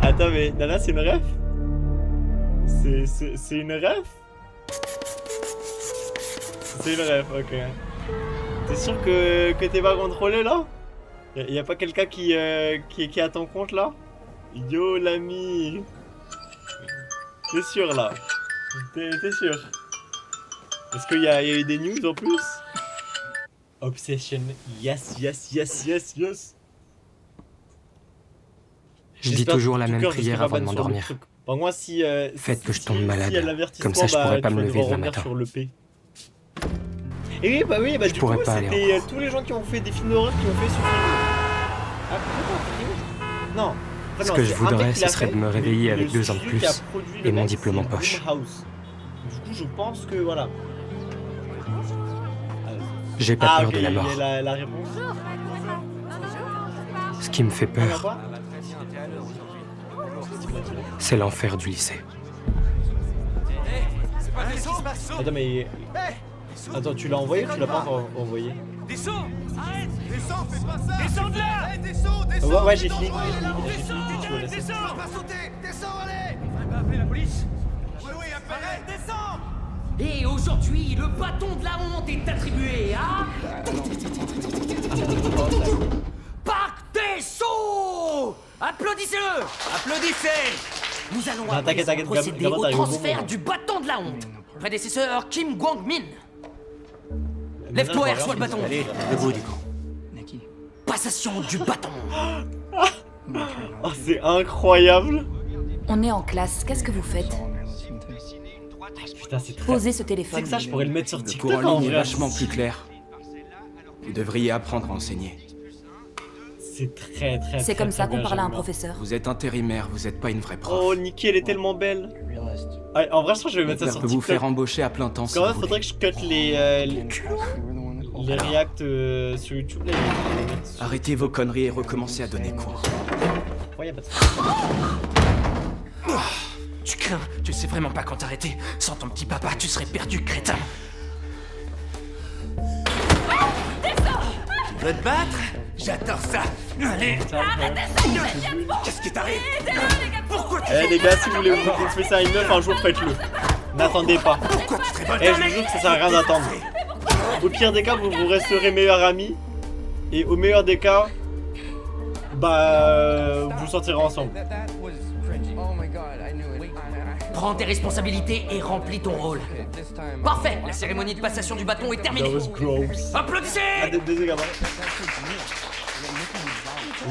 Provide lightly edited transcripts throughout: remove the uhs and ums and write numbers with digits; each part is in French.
Attends, mais Nana, c'est une ref? C'est une ref? C'est une ref, ok. T'es sûr que t'es pas contrôlé là? Y a pas quelqu'un qui est à ton compte là? Yo l'ami. T'es sûr là? T'es sûr? Est-ce qu'il y a eu des news en plus? Obsession, yes. Je dis toujours la même prière avant de m'endormir. Bon, moi, si, Faites que je tombe malade. Si Comme ça, je pourrais pas me lever demain matin. sur le P. Et oui, bah Je du pourrais coup, pas aller c'était encore. tous les gens qui ont fait des films d'horreur qui ont fait ce film. Ah, non. Enfin, Ce non, que je c'est un voudrais, mec qui ce l'a serait fait, de me mais réveiller le avec 2 ans de studio qui a plus produit le et mon mec, diplôme en c'est poche. Blumhouse. Du coup, je pense que voilà. J'ai pas peur ok, de la mort. il y a la réponse. Ce qui me fait Ah, peur, quoi c'est l'enfer du lycée. Attends, mais. Attends, tu l'as envoyé ou tu l'as pas encore envoyé? Descends! Arrête! Descends, fais pas ça! Descends de là! Allez, descends, descends! Ouais, j'ai fini. Descends! Va pas sauter! Descends, allez! Faudrait pas appeler la police? Oui, appelle! Descends! Et aujourd'hui, le bâton de la honte est attribué à... Parc des Sceaux! Applaudissez-le! Applaudissez! Nous allons Ah, à t'inquiète, présent procéder gamin, au t'arrives au bon transfert moment. du bâton de la honte. Prédécesseur Kim Gwang-min. Lève-toi et reçois le bâton. Allez, debout du coup. Passation du bâton. Oh, c'est incroyable! On est en classe, qu'est-ce que vous faites? Putain, c'est très. Posez ce C'est téléphone. que ça, je pourrais le mettre sur Le TikTok cours en en ligne est vrai. vachement plus clair. Vous devriez apprendre à enseigner. C'est très. C'est comme ça qu'on bien, parle à un j'aime bien. professeur. Vous êtes intérimaire, vous êtes pas une vraie prof. Oh, Nikki, elle est tellement belle. Ah, en vrai, je crois que je vais mettre ça Père sur peut vous TikTok. faire embaucher à plein temps Parce si qu'en vous vrai, faudrait voulez. que je cut les reacts sur YouTube. Là, je vais les mettre sur- Arrêtez vos conneries et recommencez à donner cours. Ouais, y a pas de Tu crains, tu sais vraiment pas quand t'arrêter. Sans ton petit papa, tu serais perdu, crétin. Tu veux te battre? J'adore ça! Allez! Qu'est-ce qui t'arrive? Pourquoi tu Eh les gars, si vous voulez vous confesser à une meuf un jour, faites-le. N'attendez pas. te révoltes? Eh, je vous jure que ça sert à rien d'attendre. Au pire des cas, vous resterez meilleurs amis. Et au meilleur des cas, bah, vous sortirez ensemble. Prends tes responsabilités et remplis ton rôle. Parfait, la cérémonie de passation du bâton est That terminée. was gross. Applaudissez! Ah, désolé, gamin.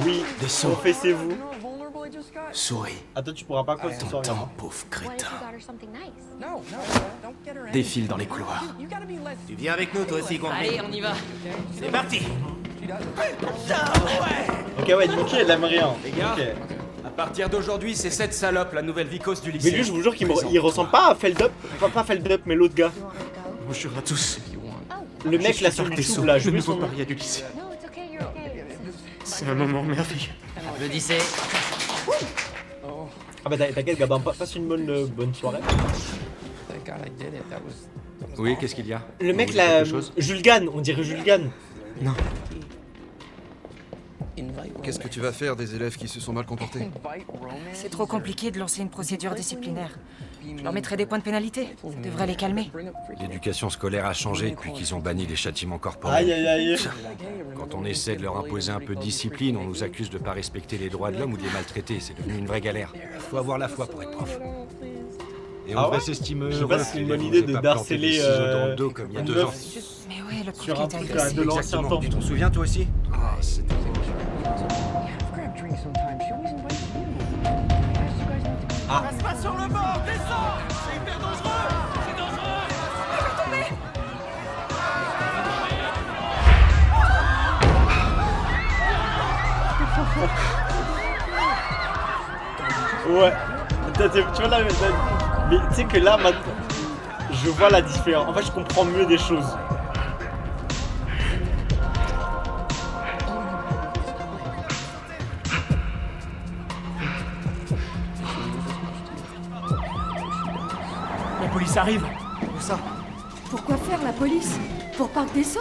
Oui, confessez-vous. Souris. Attends, tu pourras pas quoi ce soir. T'entends, pauvre What if crétin. you got her something nice? Défile dans les couloirs. Tu viens avec nous, toi aussi, Allez, on y va. C'est parti! Ok, ouais, Nikki, elle aime rien. Les gars, Ok. à partir d'aujourd'hui, c'est cette salope, la nouvelle vicose du Mais lycée. lui, je vous jure qu'il il ressemble pas à Feldup. Pas Feldup, mais l'autre gars. Bonjour à tous. Le mec là sur YouTube, là, je le veux nouveau son nom. paria du lycée. No, it's okay, you're okay. C'est un moment merveilleux. Applaudissez. Ah bah t'inquiète, Gabin, passe une bonne soirée. Oui, qu'est-ce qu'il y a Le Vous mec voulez là, quelque chose Jules Gann, on dirait Jules Gann. Non. Qu'est-ce que tu vas faire des élèves qui se sont mal comportés? C'est trop compliqué de lancer une procédure disciplinaire. Je leur mettrai des points de pénalité. Ça devrait les calmer. L'éducation scolaire a changé depuis qu'ils ont banni les châtiments corporels. Aïe aïe aïe. Quand on essaie de leur imposer un peu de discipline, on nous accuse de pas respecter les droits de l'homme ou de les maltraiter. C'est devenu une vraie galère. Faut avoir la foi pour être prof. Et on Ah devrait ouais s'estimer Je sais heureux pas si c'est une qu'ils bonne nous idée aient de pas planté harceler des ciseaux dans le dos comme il y a une 2 meuf ans. Mais ouais, le sur prof un était truc agressif. de l'ancien Exactement. temps. Tu t'en souviens toi aussi? Ah, c'était... Ah. Passe pas sur le bord! Descends! C'est hyper dangereux! C'est dangereux! Ouais. Tu vois là, mais tu sais que là maintenant, je vois la différence. En fait, je comprends mieux des choses. La police arrive. Où ça? Pourquoi faire la police? Pour Parc des Sceaux?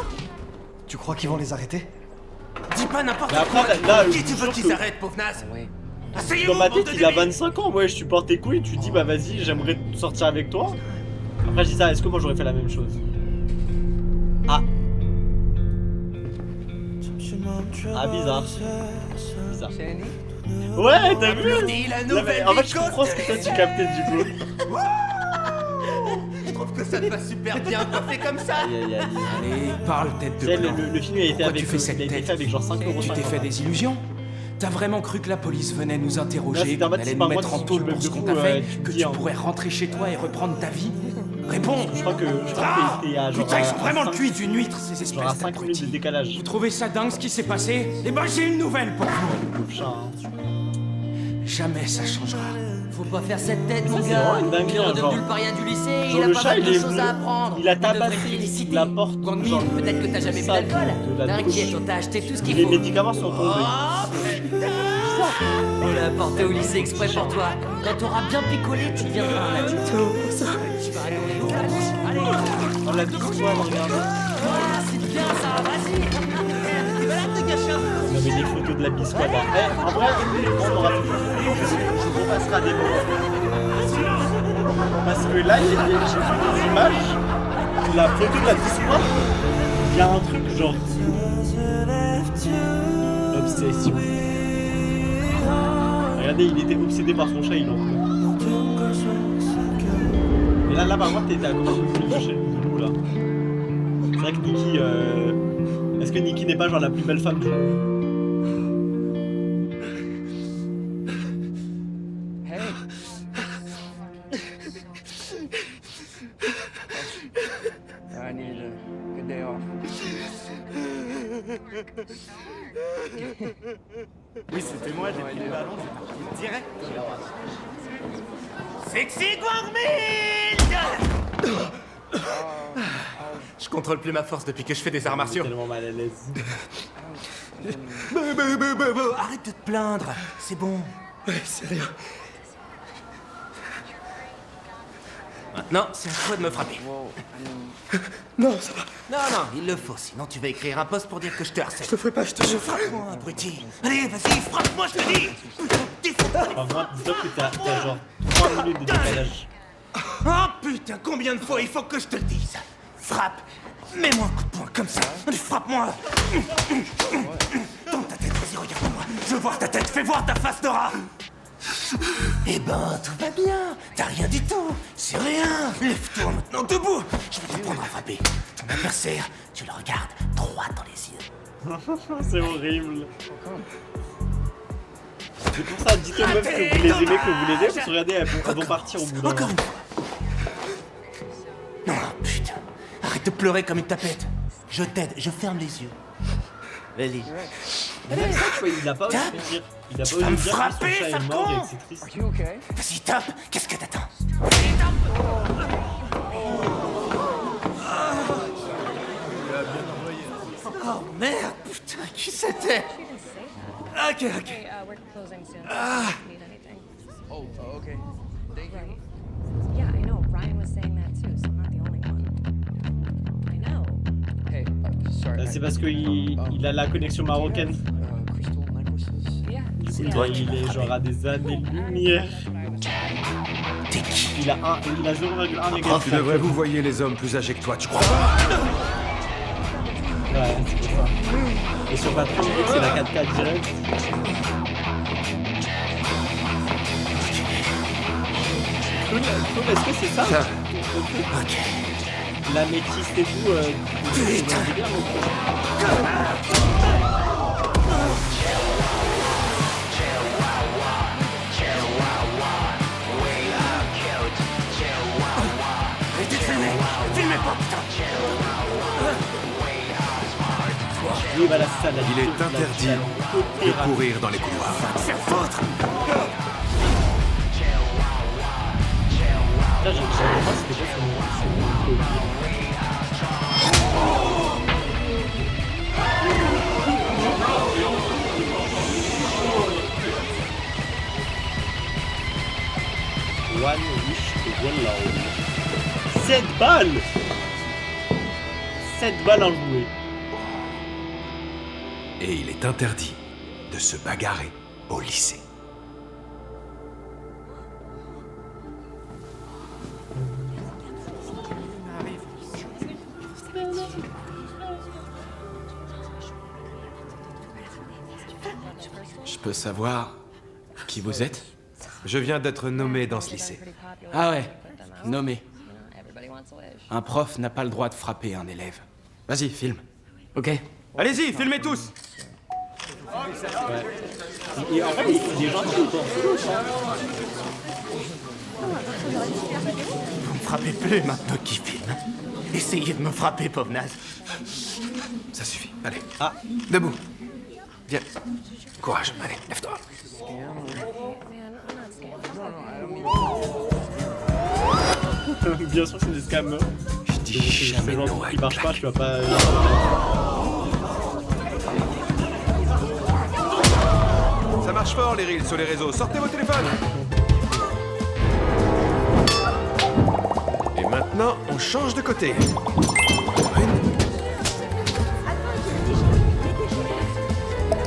Tu crois qu'ils vont les arrêter? Dis pas n'importe Mais après, quoi! là, Qui tu veux je qu'ils que- s'arrêtent, pauvre naze? Dans ma tête, il a 25 ans, ouais, je supporte tes couilles, tu dis, bah vas-y, j'aimerais sortir avec toi. Après, je dis ça, est-ce que moi j'aurais fait la même chose? Ah. Ah, bizarre. Bizarre. Ouais, t'as vu? Non, mais en fait, je comprends ce que toi tu captais du coup. Je trouve que ça te va super bien coiffé comme ça. Allez, parle, tête Tu de sais, blanc. le film il a été Pourquoi avec, tu fais cette il a été tête? fait avec genre 5 euros. Tu t'es fait des illusions? T'as vraiment cru que la police venait nous Là, interroger, c'était en qu'on mode, allait c'est nous pas moi mettre en qui taule me pour ce de qu'on fou, t'a fait, tu me que dis, tu hein. pourrais rentrer chez toi et reprendre ta vie? Réponds! Je crois que t'es à genre. Putain, ils sont à vraiment le 5 cui d'une huître, ces Genre à espèces 5 minutes de d'abrutis. décalage. Vous trouvez ça dingue ce qui s'est passé? Eh ben j'ai une nouvelle pour vous! Le chat, hein. Jamais ça changera. Faut pas faire cette tête, mon c'est gars. vraiment une dinguerie, Il est redevenu genre. le paria du lycée, Genre, il a le pas chat, mal il de est choses venu, à apprendre. il a On devrait tabassé le féliciter. la porte, Guangmin, genre, peut-être que t'as jamais bu ça, d'alcool. de la T'inquiète, douche. on t'a acheté tout ce qu'il Les faut. médicaments sont tombés. Oh, on l'a apporté au lycée exprès pour toi. Quand t'auras bien picolé, tu deviendras un adulte. Tu vas raconter nos vacances. Allez, On l'a dit toi, regarde. c'est bien ça, vas-y. T'es malade de gâcher un peu. On avait des photos de la biscotte. Eh, en vrai, on aura tout. On passera des moments. Parce que là, j'ai vu des images. La photo de la biscotte, il y a un truc genre. Obsession. Regardez, il était obsédé par son chat, il en peut. Et là, par contre, t'étais à côté de chez nous là. C'est vrai que Nikki. Est-ce que Nikki n'est pas genre la plus belle femme du monde? I needed a good day off. Oui, c'était moi, j'ai pris le ballon, j'ai parti direct. Sexy Guangmin! Je contrôle plus ma force depuis que je fais des arts martiaux. Tellement mal à l'aise. Arrête de te plaindre, c'est bon. Ouais, c'est rien. Maintenant, c'est à toi de me frapper. Non, ça va. Non, il le faut, sinon tu vas écrire un post pour dire que je te harcèle. Je te ferai pas, je te jure. Frappe-moi, abruti. Allez, vas-y, frappe-moi, je te dis. Défends-toi. Par contre, dis-toi que t'as genre 3 minutes de décalage. Oh putain, combien de fois il faut que je te le dise? Frappe. Mets-moi un coup de poing comme ça. Allez, frappe-moi. Tourne ta tête, vas-y, regarde-moi. Je veux voir ta tête, fais voir ta face de rat. Eh ben, tout va bien. T'as rien du tout. C'est rien. Lève-toi maintenant debout. Je vais t'apprendre à frapper. Ton adversaire, tu le regardes droit dans les yeux. C'est horrible. C'est pour ça, dites aux meufs que vous les aimez, que vous les aimez, parce que regardez, elles vont partir au bout d'un Encore moment. une fois. Non, putain. Arrête de pleurer comme une tapette. Je t'aide, je ferme les yeux. Vas-y. Même ça, tu vois, il a pas osé Tape. dire. Il a Tu pas vas osé me dire que frapper, son chat sale est mort con. et que c'est triste. Vas-y, tape. Qu'est-ce que t'attends? Oh merde, putain, qui c'était? Ok. We're closing soon. Need anything? Oh, okay. Thank you. Yeah, I know. Ryan was saying that too, so I'm not the only one. I know. Hey, sorry. C'est parce qu'il a la connexion marocaine. Crystal necklaces. Yeah. Du coup, il est genre à des années-lumière. T'es qui? Il a 0,1 méga. Tu devrais vous voyez les hommes plus âgés que toi, tu crois pas? Ouais, c'est pour ça. Et sur Patreon, c'est la 4K direct. Cool, est-ce que c'est ça? Ok. La métisse et tout, Putain. c'est bien, mon projet. Arrêtez de filmer. Filmez pas, putain. Oui, voilà, c'est ça, la Il est interdit de courir dans les couloirs. Faire foutre. Là, je savais pas c'était quoi son nom. One wish to one love. 7 balles 7 balles en jouer. Et il est interdit de se bagarrer au lycée. peux savoir qui vous êtes? Je viens d'être nommé dans ce lycée. Ah ouais, nommé. Un prof n'a pas le droit de frapper un élève. Vas-y, filme. Ok. Allez-y, filmez tous! Et en fait, il est gentil ou pas? Vous me frappez plus maintenant qui filme. Essayez de me frapper, pauvre naze. Ça suffit, allez. Ah. Debout. Viens. Courage, allez, lève-toi. Bien sûr, c'est des scams. Je dis jamais non à Il une marche pas, claque. tu vas pas. Ça marche fort, les reels sur les réseaux. Sortez vos téléphones! Et maintenant, on change de côté.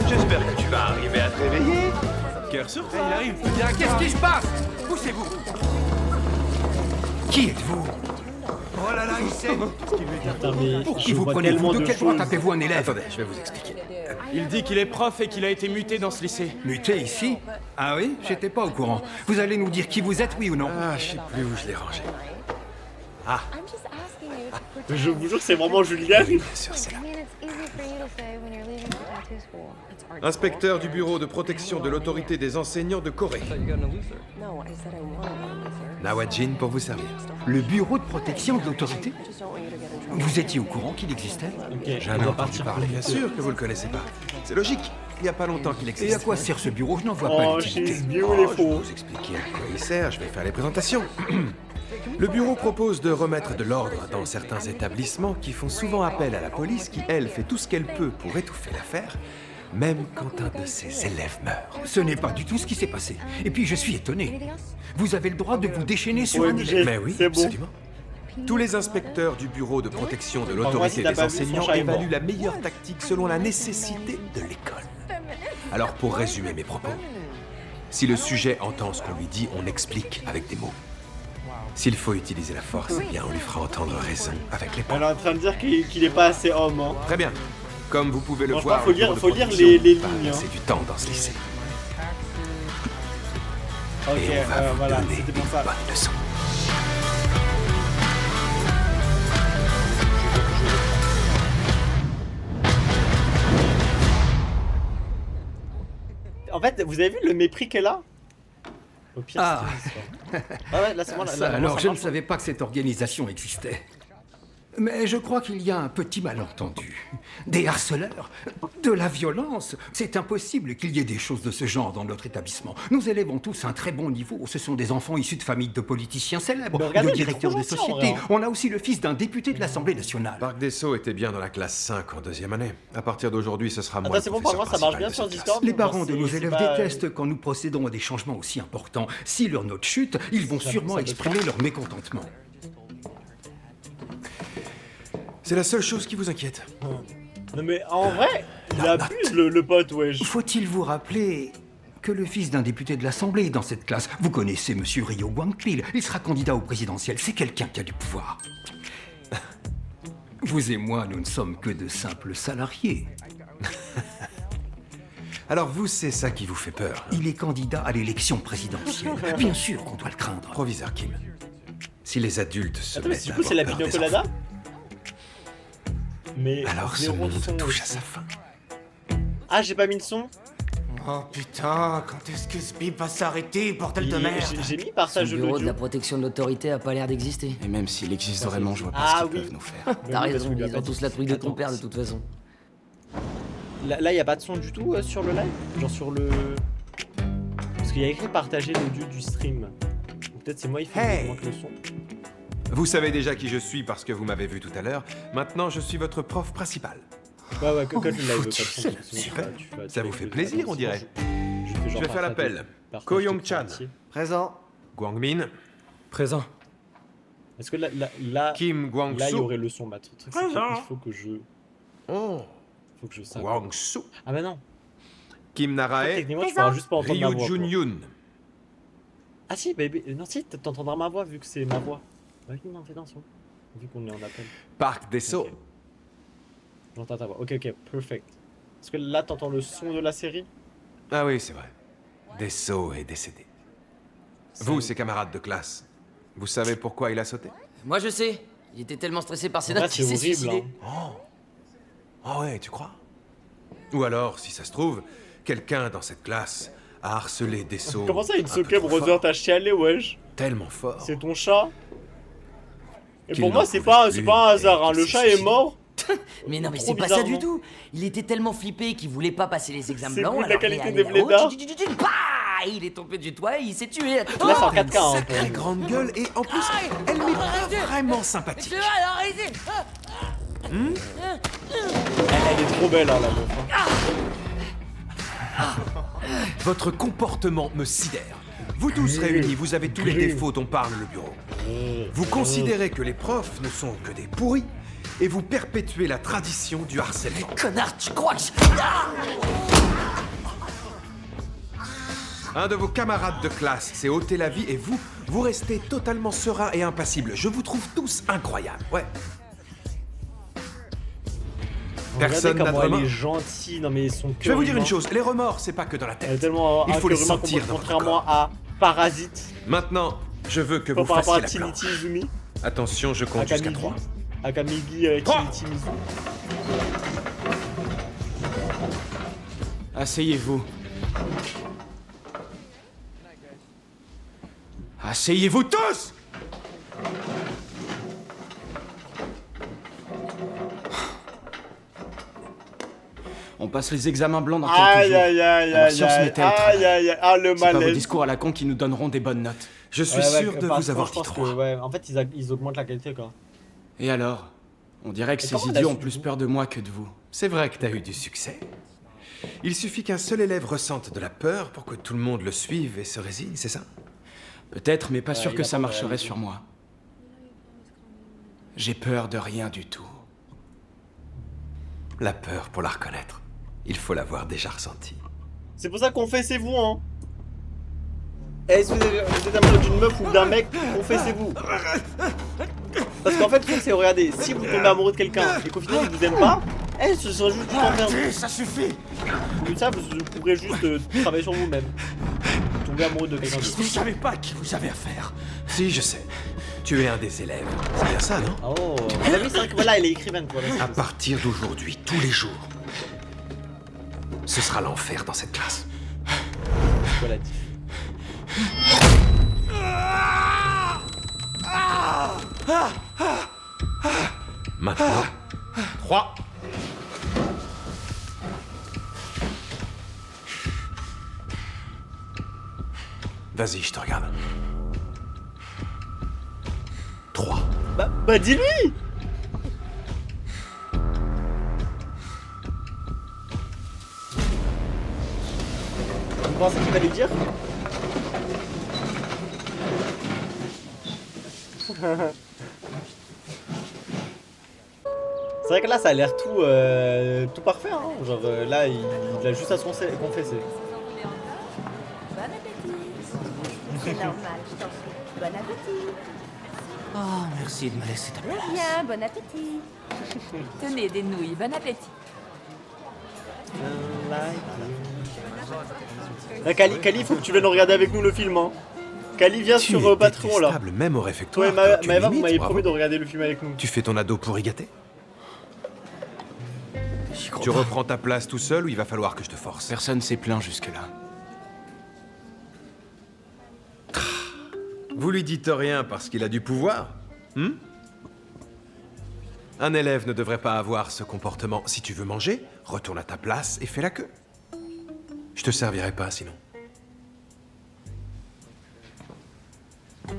J'espère que tu vas arriver à te réveiller. Cœur sur toi. Il arrive. Bien, qu'est-ce qui se passe? Poussez-vous. Qui êtes-vous? Oh là là, il sait. Putain, mais Pour qui je vous vois prenez-vous? tellement De de quel droit choses. tapez-vous un élève? Attendez, je vais vous expliquer. Il dit qu'il est prof et qu'il a été muté dans ce lycée. Muté ici? Ah oui? J'étais pas au courant. Vous allez nous dire qui vous êtes, oui ou non? Ah, je sais plus où je l'ai rangé. I'm just asking you to protect. Je vous jure, c'est vraiment Julien. Bien sûr, c'est là. I mean, it's easy for you to say when you're leaving for tattoo school. It's hard. Inspecteur du bureau de protection de l'autorité des enseignants de Corée. No, I said I wanted one, sir. Nawajin pour vous servir. Le bureau de protection de l'autorité? I just don't want you to get in trouble. Vous étiez au courant qu'il existait? Ok, Jamais on doit entendu partir. parler. Bien sûr que vous le connaissez pas. C'est logique. Il n'y a pas longtemps qu'il existe. Et à quoi sert ce bureau? Je n'en vois Oh, pas l'utilité. she's Je vais beautiful. vous expliquer à quoi il sert, je vais faire les présentations. Le bureau propose de remettre de l'ordre dans certains établissements qui font souvent appel à la police qui, elle, fait tout ce qu'elle peut pour étouffer l'affaire, même quand un de ses élèves meurt. Ce n'est pas du tout ce qui s'est passé. Et puis je suis étonné. Vous avez le droit de vous déchaîner sur un OMG. élève. Mais oui, C'est bon. absolument. Tous les inspecteurs du bureau de protection de moi, l'autorité si t'as des pas vu, son enseignants chat est mort. évaluent la meilleure tactique selon la nécessité de l'école. Alors pour résumer mes propos, si le sujet entend ce qu'on lui dit, on explique avec des mots. S'il faut utiliser la force, eh bien on lui fera entendre raison avec les Elle poings. est en train de dire qu'il est pas assez homme. Hein. Très bien. Comme vous pouvez le Franchement, voir, faut le bureau lire- de faut lire protection les va lignes, hein. passer du temps dans ce lycée. Ok, Et on va vous voilà, donner c'était une pour ça. bonne leçon. En fait, vous avez vu le mépris qu'elle a? Au pire, Ah. c'est ça. Ah ouais, là c'est bon. Là, Ça, là, alors, ça je ne marche. savais pas que cette organisation existait. Mais je crois qu'il y a un petit malentendu. Des harceleurs, de la violence. C'est impossible qu'il y ait des choses de ce genre dans notre établissement. Nos élèves ont tous un très bon niveau. Ce sont des enfants issus de familles de politiciens célèbres, Mais regardez, de il est directeurs trop de gentil, en sociétés. vrai, hein. On a aussi le fils d'un député de l'Assemblée nationale. Parc des Sceaux était bien dans la classe 5 en deuxième année. À partir d'aujourd'hui, ce sera moi Attends, le c'est bon, par professeur contre, ça marche bien principal sur de cette Discord. Les Enfin, parents de c'est- nos c'est élèves pas- détestent quand nous procédons à des changements aussi importants. Si leur note chute, ils vont Ça- sûrement ça peut exprimer faire. leur mécontentement. C'est la seule chose qui vous inquiète. Non mais en vrai, il abuse le pote, wesh. Faut-il vous rappeler que le fils d'un député de l'Assemblée est dans cette classe? Vous connaissez Monsieur Ryo Guangpil, il sera candidat au présidentiel, c'est quelqu'un qui a du pouvoir. Vous et moi, nous ne sommes que de simples salariés. Alors vous, c'est ça qui vous fait peur. Il est candidat à l'élection présidentielle. Bien sûr qu'on doit le craindre. Proviseur Kim. Si les adultes se Attends, mais mettent du à coup, c'est la avoir peur pina des colada? enfants, Mais alors ce zéro monde son touche aussi. à sa fin. Ah, j'ai pas mis le son. Oh putain, quand est-ce que ce bip va s'arrêter, bordel de Il- merde? J'ai mis Le partage de bureau de l'audio. la protection de l'autorité a pas l'air d'exister. Et même s'il existe vraiment, je vois pas Ah ce qu'ils oui. peuvent nous faire. Mais T'as oui, parce raison, qu'il lui a ils pas ont dit. tous la truie de ton Attends, père de toute façon. Là, y a pas de son du tout sur le live? Genre sur le. Parce qu'il y a écrit partager l'audio du stream. Ou peut-être c'est moi, il fait Hey. manque le son. Vous savez déjà qui je suis parce que vous m'avez vu tout à l'heure. Maintenant, je suis votre prof principal. Ouais, que le live. faut pas de dire, son, c'est sinon super. tu vas- Ça tu vous vas- fait tu vas- plaisir, on sinon, dirait. je Je vais faire l'appel. Ko Yong-chan. Présent. Guangmin. Présent. Est-ce que là, Kim là, il y Guangsu. aurait le son, bah, le truc, c'est qu'il faut que je. Oh. Faut que je sache. Guangsu. Ah bah non. Kim Narae. Techniquement, tu pourras juste pas entendre ma Ryu voix. quoi. Jun-yoon. Ah si, baby. Non, si, t'entendras ma voix vu que c'est ma voix. Bah oui, non, fais attention. Vu qu'on est en appel. Parc des Sceaux. Ok. J'entends ta voix. Ok, perfect. Est-ce que là, t'entends le son de la série? Ah oui, c'est vrai. Dessau est décédé. Vous, ses camarades de classe, vous savez pourquoi il a sauté? Moi je sais. Il était tellement stressé par ses Ouais, notes qu'il s'est c'est horrible, suicidé. Ah ouais, tu crois? Ou alors, si ça se trouve, quelqu'un dans cette classe a harcelé Dessau. Comment ça, une un peu secret, trop brother, fort. t'as chialé, wesh? Tellement fort. C'est ton chat? Et Qu'il pour moi, n'en c'est pouvait pas plus un hasard, et hein. qu'il Le s'est chat est suicidé. mort. Mais non, mais Trop c'est pas ça du bizarrement. tout. Il était tellement flippé qu'il voulait pas passer les examens C'est blancs. vous de la alors qualité il est des allé là-haut, blédards. bah, il est tombé du toit et il s'est tué. Là, c'est en 4K, hein. Sacrée grande gueule et en plus, elle m'est pas vraiment sympathique. Elle est trop belle, hein, la meuf. Hein. Votre comportement me sidère. Vous tous réunis, vous avez tous les défauts dont parle le bureau. Vous considérez que les profs ne sont que des pourris et vous perpétuez la tradition du harcèlement. Connard, tu crois que Un de vos camarades de classe s'est ôté la vie et vous restez totalement serein et impassible. Je vous trouve tous incroyables, ouais. Personne Regardez n'a de comment elle remords. est gentille. Non, mais son cœur. Je vais vous dire humain. une chose, les remords, c'est pas que dans la Elle est tête. tellement Il faut les un cœur humain sentir dans votre contrairement corps. à Parasite. Maintenant, je veux que Pas vous par rapport fassiez à la planche. Trinity Izumi. Attention, je compte jusqu'à 3. Akamigi Trinity Mizu. Asseyez-vous. Asseyez-vous tous! On passe les examens blancs dans quelques Aïe jours. aïe aïe Alors aïe si on se aïe mettait au travail. aïe aïe. Ah, le C'est pas vos malaise. discours à la con qui nous donneront des bonnes notes. Je suis Ouais, sûr de par vous avoir contre, dit je pense 3. que, ouais, en fait, ils augmentent la qualité, quoi. Et alors? On dirait que Et ces comment elle a idiots su, ont plus du coup peur de moi que de vous. C'est vrai que t'as eu du succès. Il suffit qu'un seul élève ressente de la peur pour que tout le monde le suive et se résigne, c'est ça? Peut-être, mais pas Ouais, sûr il que a ça pas de marcherait réalité. sur moi. J'ai peur de rien du tout. La peur, pour la reconnaître, il faut l'avoir déjà ressentie. C'est pour ça qu'on fait, c'est vous, hein. Eh, si vous êtes amoureux d'une meuf ou d'un mec, confessez-vous. Parce qu'en fait, le truc, c'est, regardez, si vous tombez amoureux de quelqu'un et qu'au final il vous aime pas, ce sera juste du temps perdu. Ça suffit. Comme ça, vous pourrez juste travailler sur vous-même. Tomber amoureux de quelqu'un d'autre. Vous savez pas à qui vous avez affaire. Si, je sais. Tu es un des élèves. C'est bien ça, non? Oh, ah bah oui, c'est vrai que voilà, elle est écrivaine, quoi. À partir d'aujourd'hui, tous les jours, ce sera l'enfer dans cette classe. Voilà, dit. Maintenant, 3. Vas-y, je te regarde. 3. Bah dis-lui. Vous pensez qu'il va lui dire? C'est vrai que là ça a l'air tout parfait, hein. Genre là il a juste à se confesser. Bon appétit. C'est normal, je t'en prie. Bon appétit. Oh, merci de me laisser ta place. Bien, bon appétit. Tenez, des nouilles, bon appétit. Là, Kali, il faut que tu viennes regarder avec nous le film, hein. Kali, viens Tu sur es Patreon là. détestable, même au réfectoire. Toi et quand tu Maëva, vous limites, m'avez bravo. promis de regarder le film avec nous. Tu fais ton ado pour y gâter? Tu reprends ta place tout seul ou il va falloir que je te force? Personne s'est plaint jusque-là. Vous lui dites rien parce qu'il a du pouvoir? Un élève ne devrait pas avoir ce comportement. Si tu veux manger, retourne à ta place et fais la queue. Je te servirai pas sinon. Oh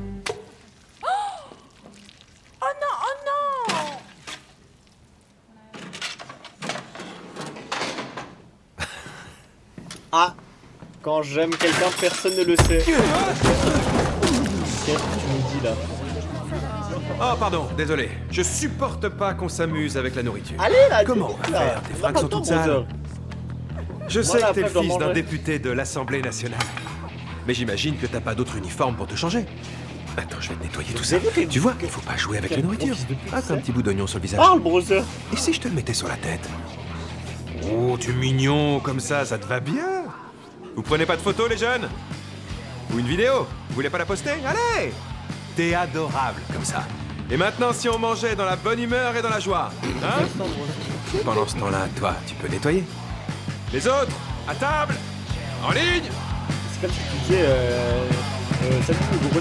non, oh non. Ah, quand j'aime quelqu'un, personne ne le sait. Qu'est-ce que tu nous dis là? Oh pardon, désolé. Je supporte pas qu'on s'amuse avec la nourriture. Allez là, Comment on va faire? Tes fringues sont toutes sales. Je sais Voilà, que t'es le après, je dois fils d'un manger. député de l'Assemblée nationale. Mais j'imagine que t'as pas d'autre uniforme pour te changer. Attends, je vais te nettoyer tout ça. Tu vois, il faut pas jouer avec la nourriture. Ah, t'as un petit bout d'oignon sur le visage. Parle, brother. Et si je te le mettais sur la tête? Oh, tu es mignon, comme ça te va bien. Vous prenez pas de photos, les jeunes? Ou une vidéo? Vous voulez pas la poster? Allez! T'es adorable comme ça. Et maintenant, si on mangeait dans la bonne humeur et dans la joie, hein? Pendant ce temps-là, toi, tu peux nettoyer. Les autres, à table, en ligne. C'est comme si tu disais, salut le gros.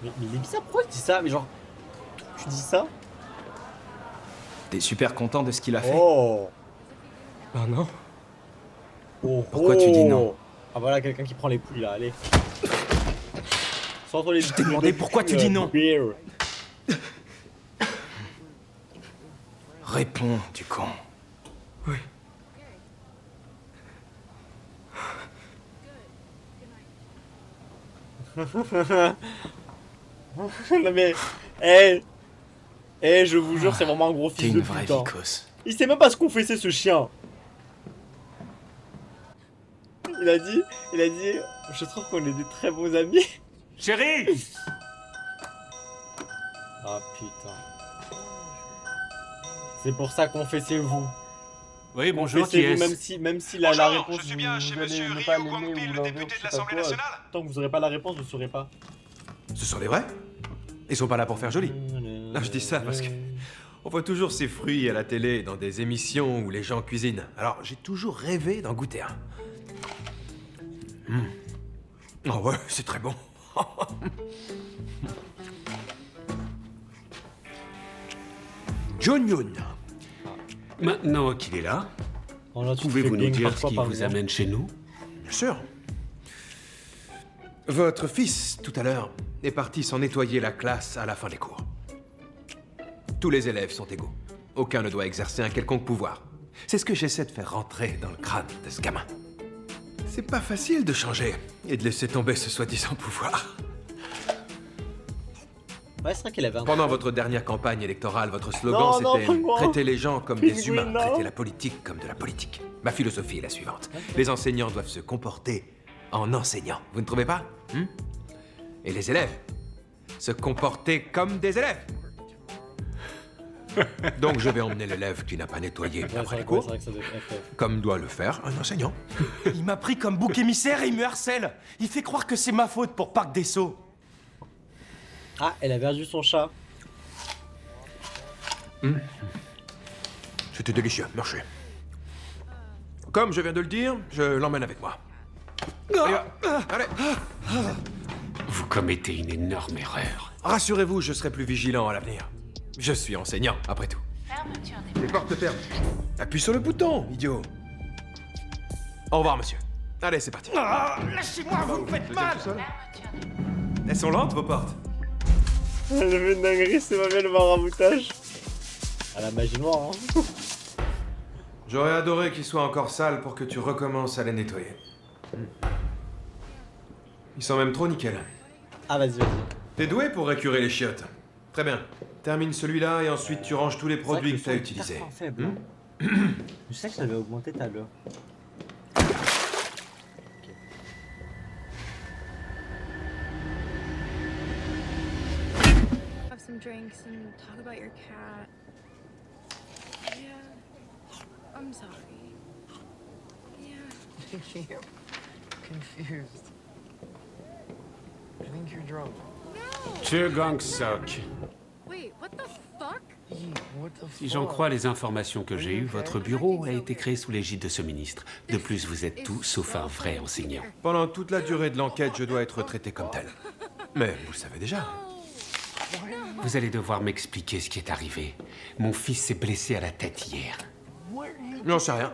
Mais il est bizarre, pourquoi tu dis ça? Mais genre, tu dis ça? T'es super content de ce qu'il a fait? Oh! Ah non? Oh, Pourquoi tu dis non? Ah voilà, quelqu'un qui prend les pouilles là, allez. Sans les Je t'ai demandé pourquoi tu dis non. Réponds, du con. Oui. Non mais, je vous jure, c'est vraiment un gros T'es fils de une vraie pute. Hein. vicose. Il sait même pas ce qu'on fait, c'est ce chien. Il a dit, je trouve qu'on est des très bons amis. Chérie! Ah putain. C'est pour ça qu'on fait c'est vous. Oui, bonjour, qui est-ce? Même si la réponse, je suis bien chez monsieur Rio Grandville, le député de l'Assemblée nationale. Tant que vous aurez pas la réponse, vous saurez pas. Ce sont les vrais? Ils sont pas là pour faire joli. Non, je dis ça parce que on voit toujours ces fruits à la télé dans des émissions où les gens cuisinent. Alors, j'ai toujours rêvé d'en goûter un. Oh ouais, c'est très bon. John Yoon. Maintenant qu'il est là, pouvez-vous nous dire ce qui vous amène chez nous? Bien sûr. Votre fils, tout à l'heure, est parti s'en nettoyer la classe à la fin des cours. Tous les élèves sont égaux. Aucun ne doit exercer un quelconque pouvoir. C'est ce que j'essaie de faire rentrer dans le crâne de ce gamin. C'est pas facile de changer et de laisser tomber ce soi-disant pouvoir. Ouais, c'est vrai qu'il avait un... Pendant votre dernière campagne électorale, votre slogan c'était « Traiter les gens comme des humains, traiter la politique comme de la politique ». Ma philosophie est la suivante. Les enseignants doivent se comporter en enseignants. Vous ne trouvez pas? Et les élèves se comporter comme des élèves. Donc je vais emmener l'élève qui n'a pas nettoyé après les cours, comme doit le faire un enseignant. Il m'a pris comme bouc émissaire et il me harcèle. Il fait croire que c'est ma faute pour Parc des Sceaux. Ah, elle a perdu son chat. C'était délicieux, merci. Comme je viens de le dire, je l'emmène avec moi. Allez. Vous commettez une énorme erreur. Rassurez-vous, je serai plus vigilant à l'avenir. Je suis enseignant, après tout. Les portes ferment. Appuie sur le bouton, idiot. Au revoir, monsieur. Allez, c'est parti. Lâchez-moi, vous me faites mal. Elles sont lentes, vos portes. Le mec dinguerie, c'est pas bien le maraboutage. À la magie noire, hein. J'aurais adoré qu'ils soient encore sales pour que tu recommences à les nettoyer. Ils sont même trop nickel. Ah, vas-y. T'es doué pour récurer les chiottes. Très bien. Termine celui-là et ensuite tu ranges tous les produits que t'as utilisés. Je sais que ça avait augmenté tout à l'heure. Have some drinks and talk about your cat. Yeah, I'm sorry. Yeah. Confused. I think you're drunk. Che Gang Sok. Wait, what the fuck? What the Si j'en crois les informations que j'ai eues, votre bureau a été créé sous l'égide de ce ministre. De plus, vous êtes tout sauf un vrai enseignant. Pendant toute la durée de l'enquête, je dois être traité comme tel. Mais vous le savez déjà. Vous allez devoir m'expliquer ce qui est arrivé. Mon fils s'est blessé à la tête hier. J'en sais rien.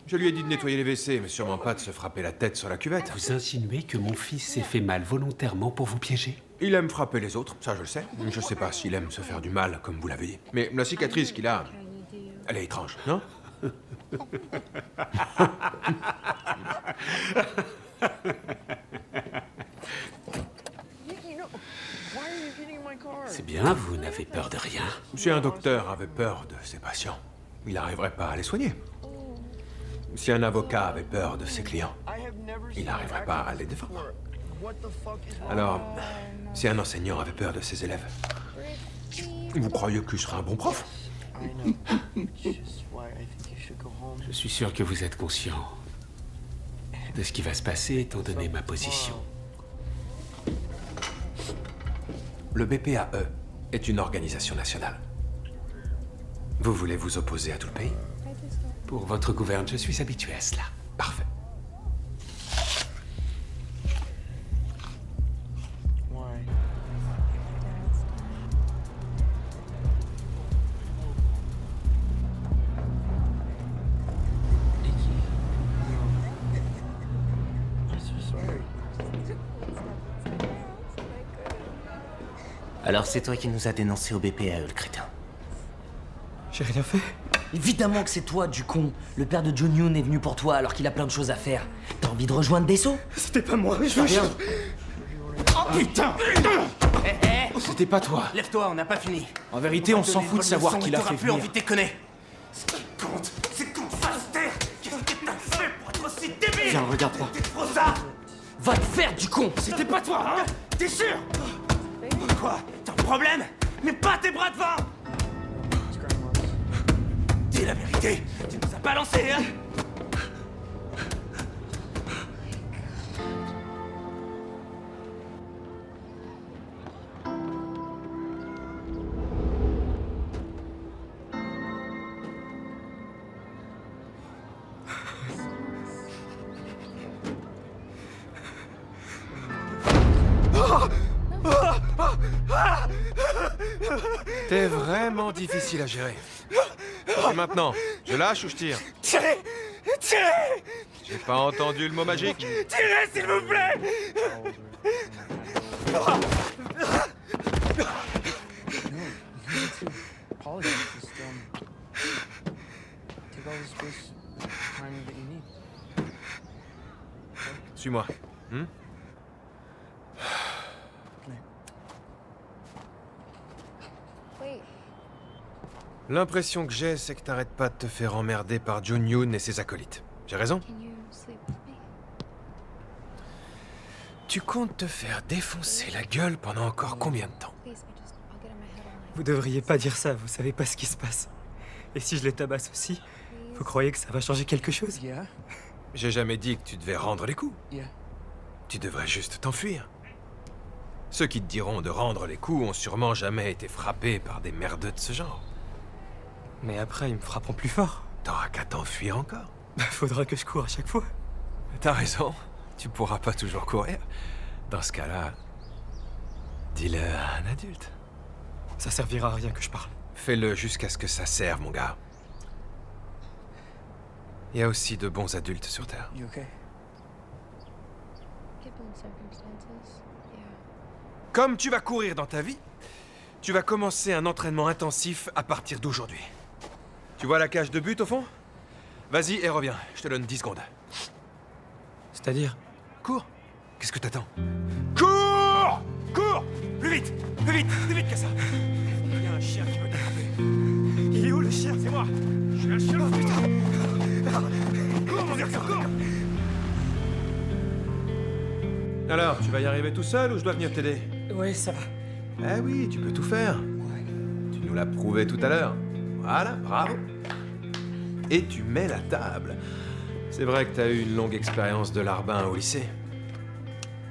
Je lui ai dit de nettoyer les WC, mais sûrement pas de se frapper la tête sur la cuvette. Vous insinuez que mon fils s'est fait mal volontairement pour vous piéger? Il aime frapper les autres, ça je le sais. Je sais pas s'il aime se faire du mal, comme vous l'avez dit. Mais la cicatrice qu'il a, elle est étrange, non? C'est bien, vous n'avez peur de rien. Si un docteur avait peur de ses patients, il n'arriverait pas à les soigner. Si un avocat avait peur de ses clients, il n'arriverait pas à les défendre. Alors, si un enseignant avait peur de ses élèves, vous croyez qu'il serait un bon prof? Je suis sûr que vous êtes conscient de ce qui va se passer étant donné ma position. Le BPAE est une organisation nationale. Vous voulez vous opposer à tout le pays? Pour votre gouverne, je suis habitué à cela. Parfait. Alors c'est toi qui nous as dénoncé au BPAE, le crétin. J'ai rien fait. Évidemment que c'est toi, du con. Le père de John Yoon est venu pour toi alors qu'il a plein de choses à faire. T'as envie de rejoindre Dessau? C'était pas moi, je Rien. Oh putain! C'était pas toi. Lève-toi, on n'a pas fini. En vérité, on s'en fout de savoir qui l'a fait plus venir. envie de déconner. Ce qui compte, c'est qu'on te fasse taire. Qu'est-ce que t'as fait pour être aussi débile? Viens, regarde-toi. T'es trop ça! Va te faire, du con. C'était pas toi, hein? T'es sûr? Quoi? T'as un problème? Mais pas tes bras devant! Dis la vérité! Tu nous as balancé, hein? T'es vraiment difficile à gérer. Et maintenant, je lâche ou je tire? Tirez! Tirez! J'ai pas entendu le mot magique. Tirez, s'il vous plaît! Suis-moi. L'impression que j'ai, c'est que t'arrêtes pas de te faire emmerder par John Yoon et ses acolytes. J'ai raison? Tu comptes te faire défoncer la gueule pendant encore combien de temps? Vous devriez pas dire ça, vous savez pas ce qui se passe. Et si je les tabasse aussi, vous croyez que ça va changer quelque chose? J'ai jamais dit que tu devais rendre les coups. Tu devrais juste t'enfuir. Ceux qui te diront de rendre les coups ont sûrement jamais été frappés par des merdeux de ce genre. Mais après, ils me frapperont plus fort. T'auras qu'à t'enfuir encore. Faudra que je cours à chaque fois. T'as raison, tu pourras pas toujours courir. Dans ce cas-là, dis-le à un adulte. Ça servira à rien que je parle. Fais-le jusqu'à ce que ça serve, mon gars. Il y a aussi de bons adultes sur Terre. Comme tu vas courir dans ta vie, tu vas commencer un entraînement intensif à partir d'aujourd'hui. Tu vois la cage de but au fond? Vas-y et reviens, je te donne 10 secondes. C'est-à-dire? Cours. Qu'est-ce que t'attends? Cours! Cours! Plus vite! Plus vite! Plus vite que ça! Il y a un chien qui veut t'attraper. Il est où le chien? C'est moi! Je suis un chien! Oh, putain! Cours, mon garçon, cours! Alors, tu vas y arriver tout seul ou je dois venir t'aider? Ouais, ça va. Eh oui, tu peux tout faire. Tu nous l'as prouvé tout à l'heure. Voilà, bravo. Et tu mets la table. C'est vrai que t'as eu une longue expérience de larbin au lycée.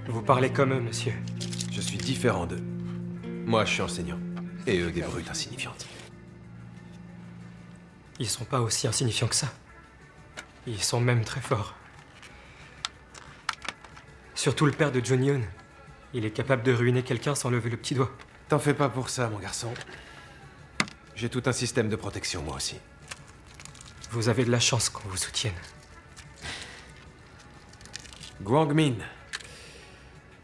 Vous parlez comme eux, monsieur. Je suis différent d'eux. Moi, je suis enseignant. Et eux, des brutes insignifiantes. Ils sont pas aussi insignifiants que ça. Ils sont même très forts. Surtout le père de John Yoon. Il est capable de ruiner quelqu'un sans lever le petit doigt. T'en fais pas pour ça, mon garçon. J'ai tout un système de protection, moi aussi. Vous avez de la chance qu'on vous soutienne. Gwangmin.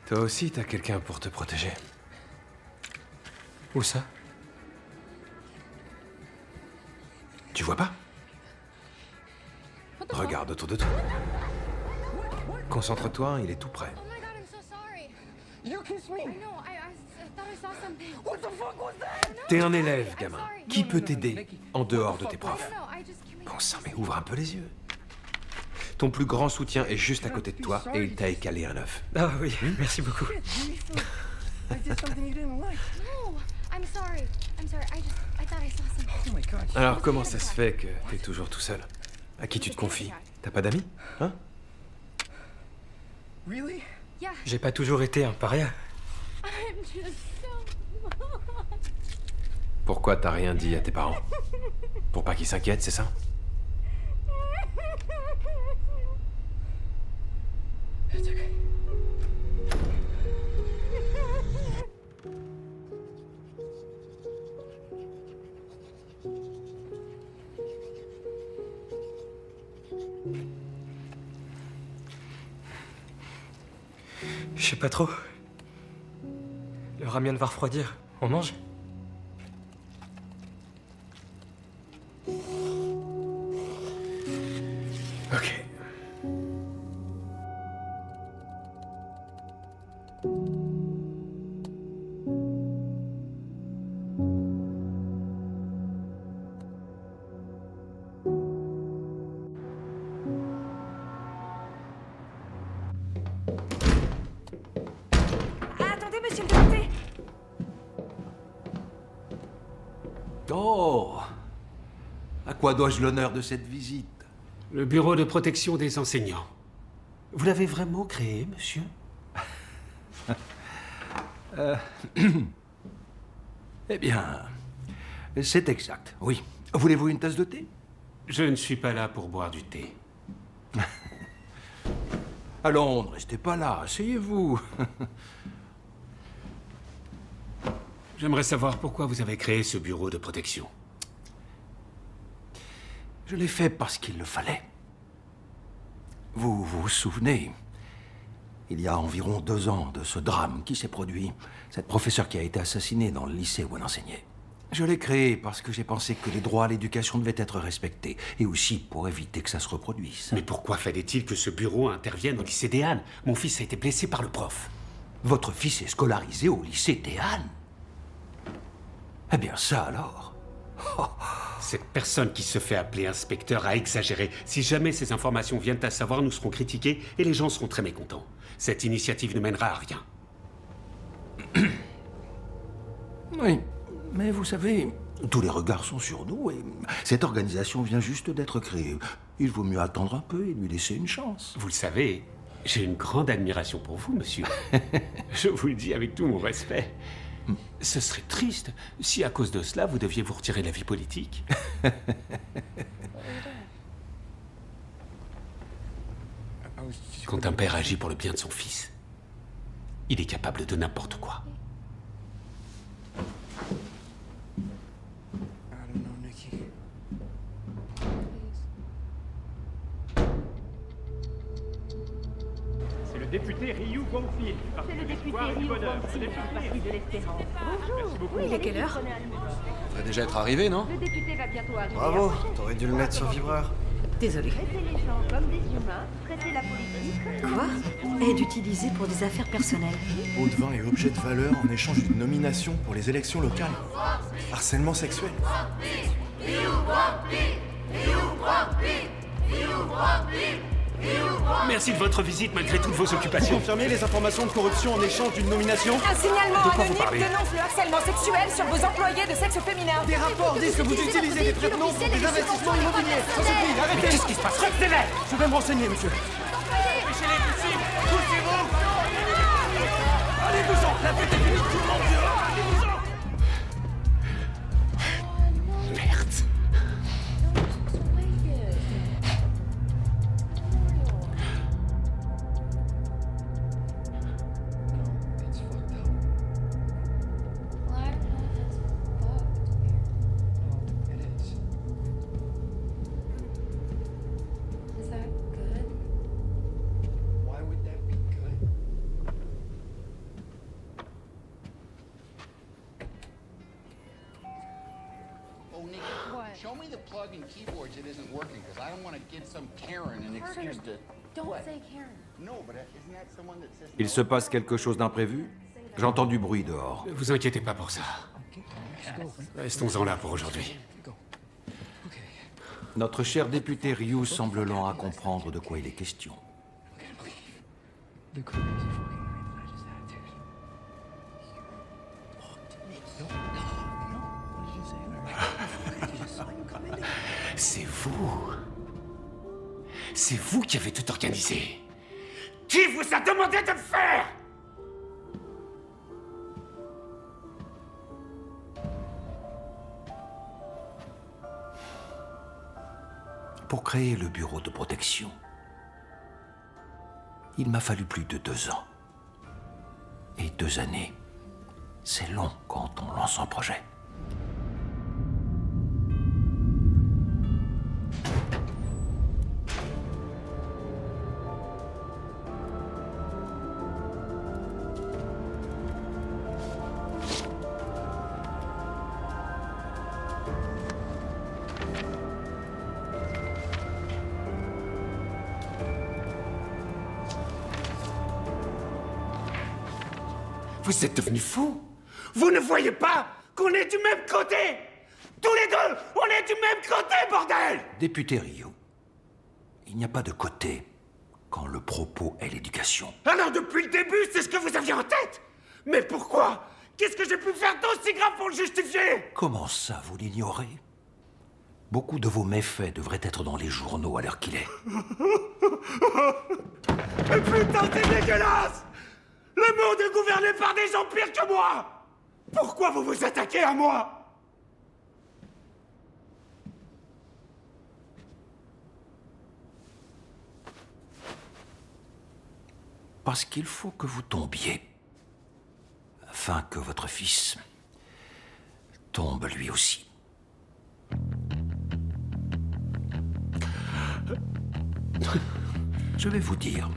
Toi aussi, t'as quelqu'un pour te protéger. Où ça? Tu vois pas? Regarde autour de toi. Concentre-toi, il est tout près. T'es un élève, gamin. Qui peut t'aider en dehors de tes profs? Bon sang, mais ouvre un peu les yeux. Ton plus grand soutien est juste à côté de toi et il t'a écalé un œuf. Ah oui, merci beaucoup. No, I'm sorry. I'm sorry. I thought I saw something. Oh my god. Alors, comment ça se fait que t'es toujours tout seul? À qui tu te confies? T'as pas d'amis? Hein? Really? Yeah. J'ai pas toujours été un paria. I'm just so. Pourquoi t'as rien dit à tes parents? Pour pas qu'ils s'inquiètent, c'est ça? It's okay. Je sais pas trop. Le ramen va refroidir. On mange? Ok. Attendez, monsieur le député. Oh! À quoi dois-je l'honneur de cette visite? Le bureau de protection des enseignants. Vous l'avez vraiment créé, monsieur? Eh bien, c'est exact, oui. Voulez-vous une tasse de thé? Je ne suis pas là pour boire du thé. Allons, ne restez pas là, asseyez-vous. J'aimerais savoir pourquoi vous avez créé ce bureau de protection. Je l'ai fait parce qu'il le fallait. Vous vous souvenez, il y a environ 2 ans de ce drame qui s'est produit, cette professeure qui a été assassinée dans le lycée où elle enseignait. Je l'ai créé parce que j'ai pensé que les droits à l'éducation devaient être respectés, et aussi pour éviter que ça se reproduise. Mais pourquoi fallait-il que ce bureau intervienne au lycée des Halles? Mon fils a été blessé par le prof. Votre fils est scolarisé au lycée des Halles? Eh bien ça alors. Cette personne qui se fait appeler inspecteur a exagéré. Si jamais ces informations viennent à savoir, nous serons critiqués et les gens seront très mécontents. Cette initiative ne mènera à rien. Oui, mais vous savez, tous les regards sont sur nous et cette organisation vient juste d'être créée. Il vaut mieux attendre un peu et lui laisser une chance. Vous le savez, j'ai une grande admiration pour vous, monsieur. Je vous le dis avec tout mon respect. Ce serait triste si, à cause de cela, vous deviez vous retirer de la vie politique. Quand un père agit pour le bien de son fils, il est capable de n'importe quoi. C'est le député Ryu Guangfi. C'est le député Ryu Guangfi, du Parti de l'Espérance. Bonjour. Oui, il est quelle heure? Ça devrait déjà être arrivé, non? Le député va bientôt arriver. Bravo, t'aurais dû le mettre sur vibreur. Désolée. Traiter les gens comme des humains, traiter la politique. Quoi? Aide utilisée pour des affaires personnelles. Pot de vin et objet de valeur en échange d'une nomination pour les élections locales. Harcèlement sexuel. Merci de votre visite malgré toutes vos occupations. Confirmez les informations de corruption en échange d'une nomination. Un signalement De quoi vous anonyme parlez? dénonce le harcèlement sexuel sur vos employés de sexe féminin. Des rapports disent que vous utilisez des traitements pour des investissements immobiliers. Ça suffit, arrêtez. Mais qu'est-ce qui se passe? Retenez-les! Je vais me renseigner, monsieur. Allez-vous-en! La fête est finie, tout le monde dehors! Allez-vous-en! Merde. Is that good? Why would that be good? Oh, Nikki, show me the plug and keyboards that isn't working, because I don't want to give some Karen an excuse to... Don't What? say Karen. No, but isn't that someone that says... Il se passe quelque chose d'imprévu? J'entends du bruit dehors. Ne vous inquiétez pas pour ça. Restons-en là pour aujourd'hui. Notre cher député Ryu semble lent à comprendre de quoi il est question. C'est vous. C'est vous qui avez tout organisé. Qui vous a demandé de le faire? Pour créer le bureau de protection, il m'a fallu plus de 2 ans. Et 2 années, c'est long quand on lance un projet. Vous êtes devenus fous? Vous ne voyez pas qu'on est du même côté? Tous les deux, on est du même côté, bordel! Député Rio, il n'y a pas de côté quand le propos est l'éducation. Alors depuis le début, c'est ce que vous aviez en tête? Mais pourquoi? Qu'est-ce que j'ai pu faire d'aussi grave pour le justifier? Comment ça, vous l'ignorez? Beaucoup de vos méfaits devraient être dans les journaux à l'heure qu'il est. Mais putain, c'est dégueulasse! Le monde est gouverné par des gens pires que moi! Pourquoi vous vous attaquez à moi? Parce qu'il faut que vous tombiez, afin que votre fils tombe lui aussi. Je vais vous dire,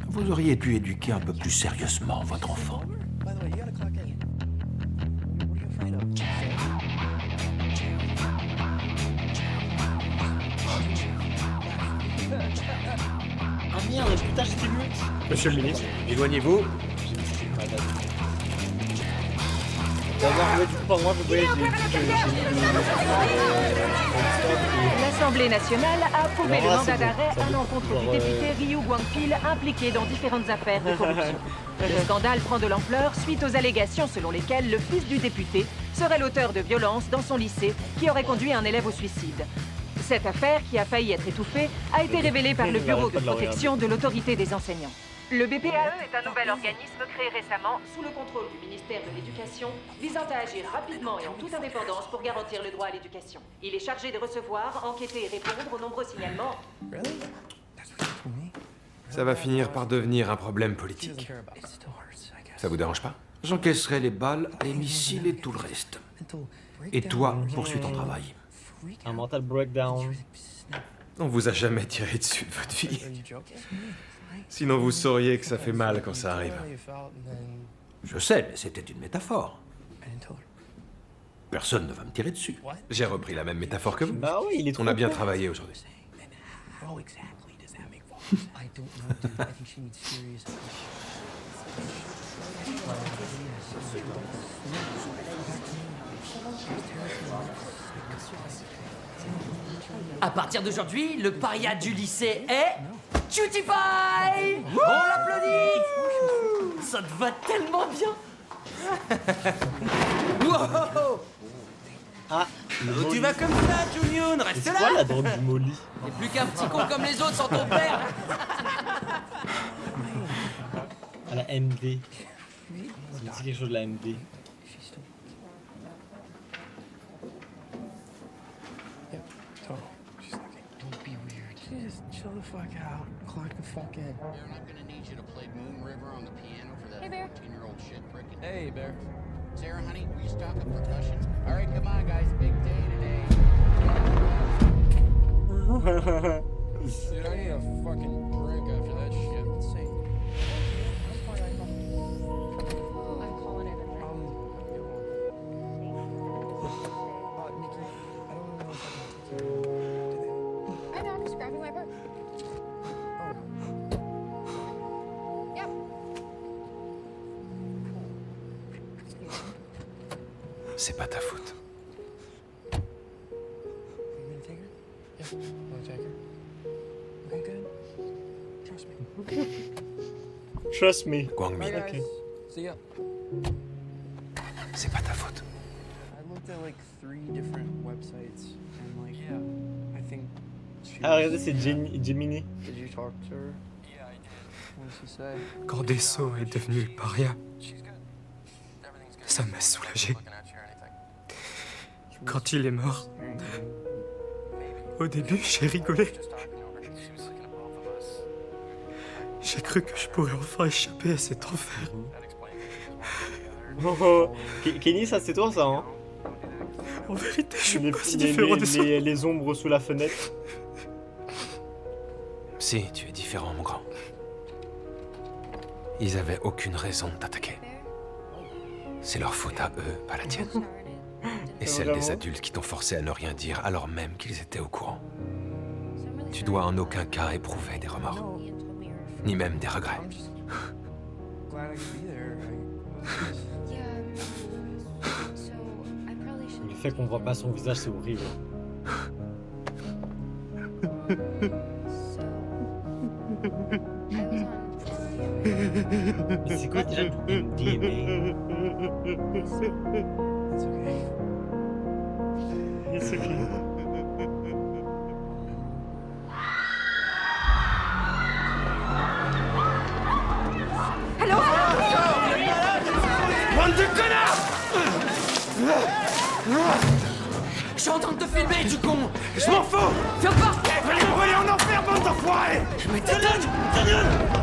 vous auriez pu éduquer un peu plus sérieusement votre enfant. Ah merde, putain, j'étais mute. Monsieur le ministre, éloignez-vous. D'abord, du coup, par moi, vous voyez, L'Assemblée nationale a approuvé le mandat d'arrêt à l'encontre du député Ryu Guangpil impliqué dans différentes affaires de corruption. Le scandale prend de l'ampleur suite aux allégations selon lesquelles le fils du député serait l'auteur de violences dans son lycée qui aurait conduit un élève au suicide. Cette affaire, qui a failli être étouffée, a été révélée par le Bureau de protection de l'autorité des enseignants. Le BPAE est un nouvel organisme créé récemment sous le contrôle du ministère de l'Éducation, visant à agir rapidement et en toute indépendance pour garantir le droit à l'éducation. Il est chargé de recevoir, enquêter et répondre aux nombreux signalements. Ça va finir par devenir un problème politique. Ça vous dérange pas? J'encaisserai les balles, les missiles et tout le reste. Et toi, poursuis ton travail. Un mental breakdown. On vous a jamais tiré dessus de votre vie. Sinon vous sauriez que ça fait mal quand ça arrive. Je sais, mais c'était une métaphore. Personne ne va me tirer dessus. J'ai repris la même métaphore que vous. Bah oui, il est trop On a bien con. travaillé aujourd'hui. À partir d'aujourd'hui, le paria du lycée est... Cutie Pie! On l'applaudit! Ça te va tellement bien! Wow! Ah, Où tu vas comme ça, Junior? Reste c'est là! quoi la drogue du molly? T'es plus qu'un petit con comme les autres sans ton père! À la MD. Ça me dit quelque chose de la MD. Chill the fuck out. Clock the fuck in. Bear, I'm gonna need you to play Moon River on the piano for that Hey, Bear. 14-year-old shit frickin'. Hey, Bear. Sarah, honey, will you stock up percussion? All right, come on, guys. Big day today. Dude, I need a fucking drink after that shit. Insane. I'm calling it a night. Nikki, I don't know if I can take you. I know, I'm just grabbing my purse. Yep. C'est pas ta faute. You gonna take her? Yeah. Wanna take her? Okay, good. Trust me. Trust me. Guangmin. Bye, guys. See ya. C'est pas ta faute. I looked at like 3 different websites, and Ah, regardez, c'est Gemini. Quand Dessau est devenu le paria, ça m'a soulagé. Quand il est mort, au début, j'ai rigolé. J'ai cru que je pourrais enfin échapper à cet enfer. Oh, Kenny, ça c'est toi ça, hein? En vérité, je suis pas si différent de ça. Les ombres sous la fenêtre. Si, tu es différent, mon grand. Ils avaient aucune raison de t'attaquer. C'est leur faute à eux, pas la tienne. Et celle des adultes qui t'ont forcé à ne rien dire alors même qu'ils étaient au courant. Tu dois en aucun cas éprouver des remords. Ni même des regrets. Le fait qu'on voit pas son visage, c'est horrible. Mais c'est quoi déjà MDMA? It's okay. Allô? Bande de connards! Je suis en train de te filmer, du con! Je m'en fous! Viens pas! Va les brûler en enfer, bande d'enfoirés! Mais t'es dingue!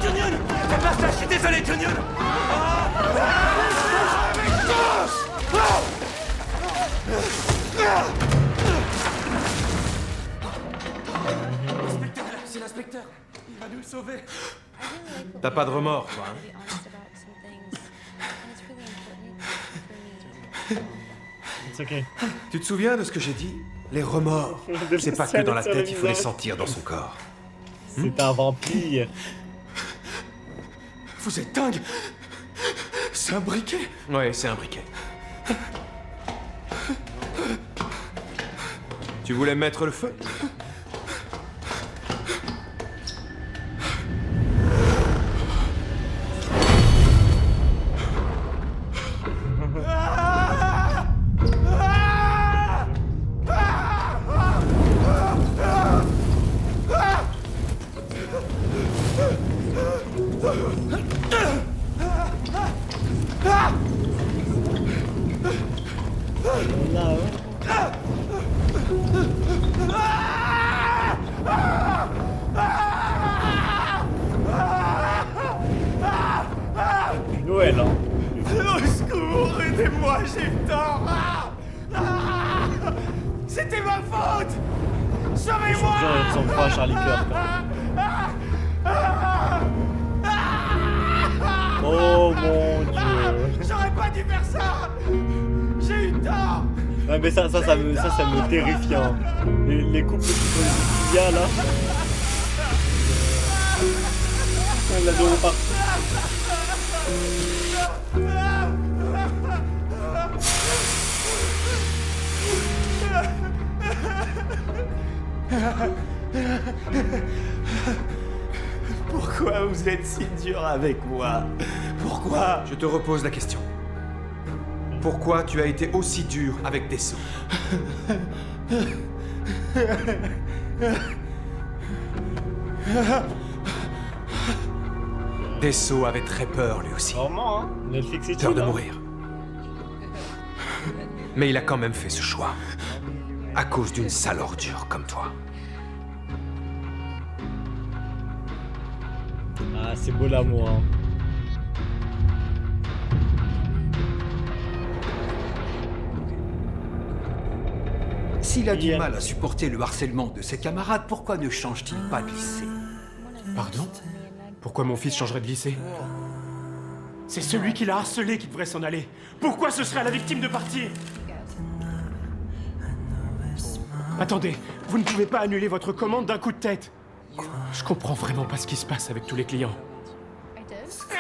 Tunyon! Fais pas ça, je suis désolé, Tunyon! Avec tous! L'inspecteur, là, c'est l'inspecteur! Il va nous sauver! T'as pas de remords, toi, hein? Okay. Tu te souviens de ce que j'ai dit? Les remords, c'est pas que dans la tête, il faut les sentir dans son corps. C'est un vampire. Vous êtes dingue! C'est un briquet! Ouais, c'est un briquet. Tu voulais mettre le feu? Noël, hein. Au secours, aidez-moi, j'ai eu tort! C'était ma faute! Sauvez-moi! Il ressemble pas à Charlie Clerk. Oh mon dieu! J'aurais pas dû faire ça! J'ai eu tort! Ouais, mais ça me terrifie. Hein. Les couples qui font des pizzas là. On l'a donné partout. Pourquoi vous êtes si dur avec moi? Pourquoi? Je te repose la question. Pourquoi tu as été aussi dur avec Dessau? Dessau avait très peur lui aussi. Vraiment, hein? Netflix et peur de hein. mourir. Mais il a quand même fait ce choix. À cause d'une sale ordure comme toi. Ah, c'est beau l'amour, hein. S'il a du mal à supporter le harcèlement de ses camarades, pourquoi ne change-t-il pas de lycée? Pardon? Pourquoi mon fils changerait de lycée? C'est celui qui l'a harcelé qui devrait s'en aller. Pourquoi ce serait à la victime de partir? Attendez, vous ne pouvez pas annuler votre commande d'un coup de tête. Je comprends vraiment pas ce qui se passe avec tous les clients.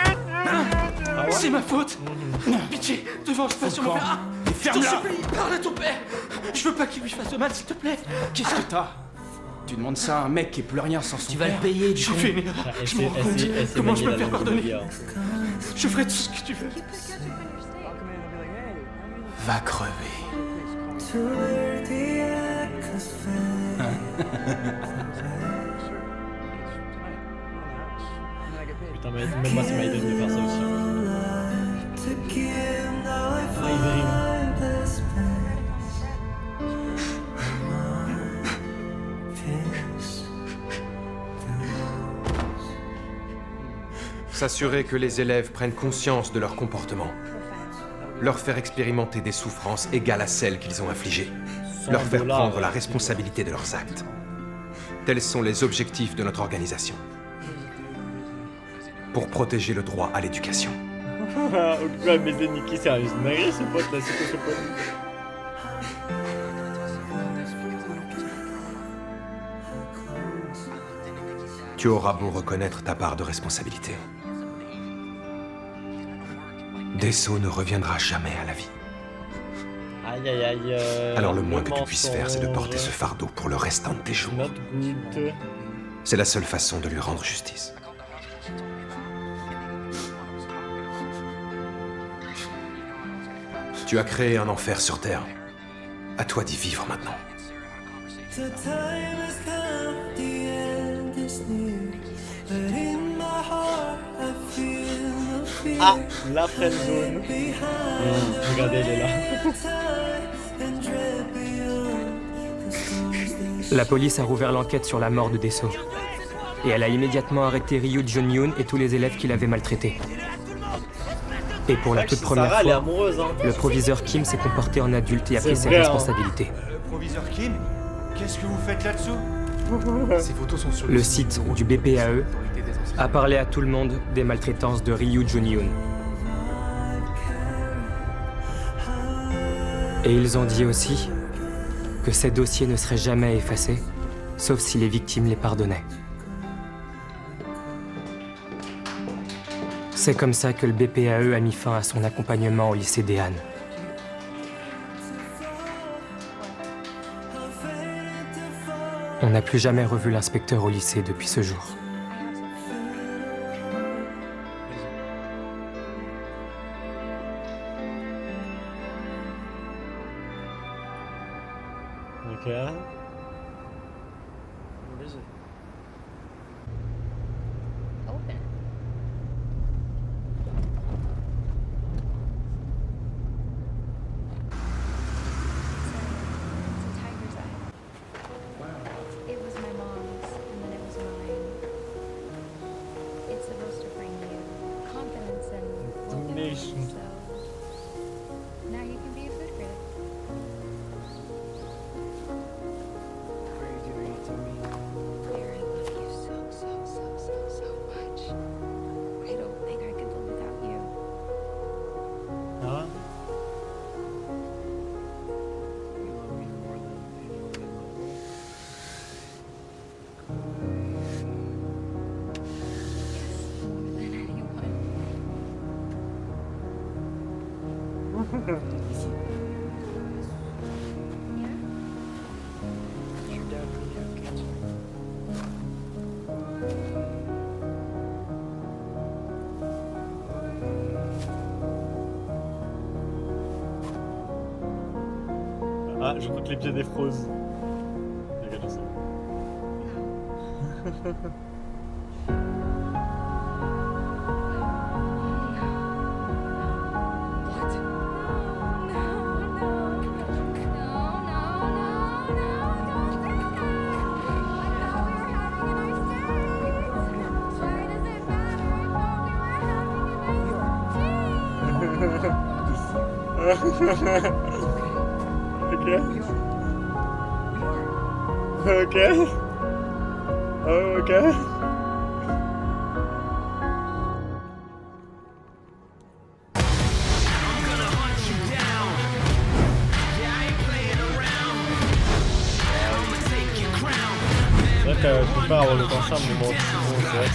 Ah ouais? C'est ma faute! Pitié, te venge pas sur mon père! Je t'en supplie, parle à ton père! Je veux pas qu'il lui fasse de mal, s'il te plaît! Qu'est-ce que t'as? Tu demandes ça à un mec qui est plus rien sans son Tu vas père. le payer, J'ai con. fait une erreur. Je m'en rends compte. Comment je peux me faire pardonner? Je ferai tout ce que tu veux. Va crever. Hein? Putain, mais même moi, c'est ma idée de faire ça aussi. Ah, il rime. S'assurer que les élèves prennent conscience de leur comportement. Leur faire expérimenter des souffrances égales à celles qu'ils ont infligées. Leur faire prendre la responsabilité de leurs actes. Tels sont les objectifs de notre organisation. Pour protéger le droit à l'éducation. Occupé à baiser Nikki, sérieux, c'est une dinguerie ce pote là, c'est quoi ce pote? Tu auras beau reconnaître ta part de responsabilité. Desso ne reviendra jamais à la vie. Aïe aïe aïe. Alors le moins que tu puisses faire, c'est de porter ce fardeau pour le restant de tes jours. C'est la seule façon de lui rendre justice. Tu as créé un enfer sur Terre. À toi d'y vivre maintenant. Ah, la friendzone. Regardez, elle est là. La police a rouvert l'enquête sur la mort de Desso. Et elle a immédiatement arrêté Ryu Jun-Yoon et tous les élèves qui l'avaient maltraité. Et pour la toute première Sarah, elle est fois, amoureuse, hein. le proviseur Kim s'est comporté en adulte et a pris ses vrai, hein. responsabilités. Le proviseur Kim, qu'est-ce que vous faites là-dessous? Ces photos sont sur Le site du BPAE a parlé à tout le monde des maltraitances de Ryu Jun-yoon. Et ils ont dit aussi que ces dossiers ne seraient jamais effacés, sauf si les victimes les pardonnaient. C'est comme ça que le BPAE a mis fin à son accompagnement au lycée Dehan. On n'a plus jamais revu l'inspecteur au lycée depuis ce jour. Ok. What is it? Open. It's a tiger's eye. It was my mom's, and then it was mine. It's supposed to bring you confidence and Domination. so now you can be a food critic. Why are you doing it to me? Claire, I love you so much. I don't think I could live without you. Ah. You love me more than anyone in the world. Yes, more than anyone. Yeah? Does your dad really have cancer? Ah, je goûte les pieds des froses. Regarde ça. Ok. Oh, ok. C'est vrai que je peux pas avoir le temps ensemble, mais bon, c'est vrai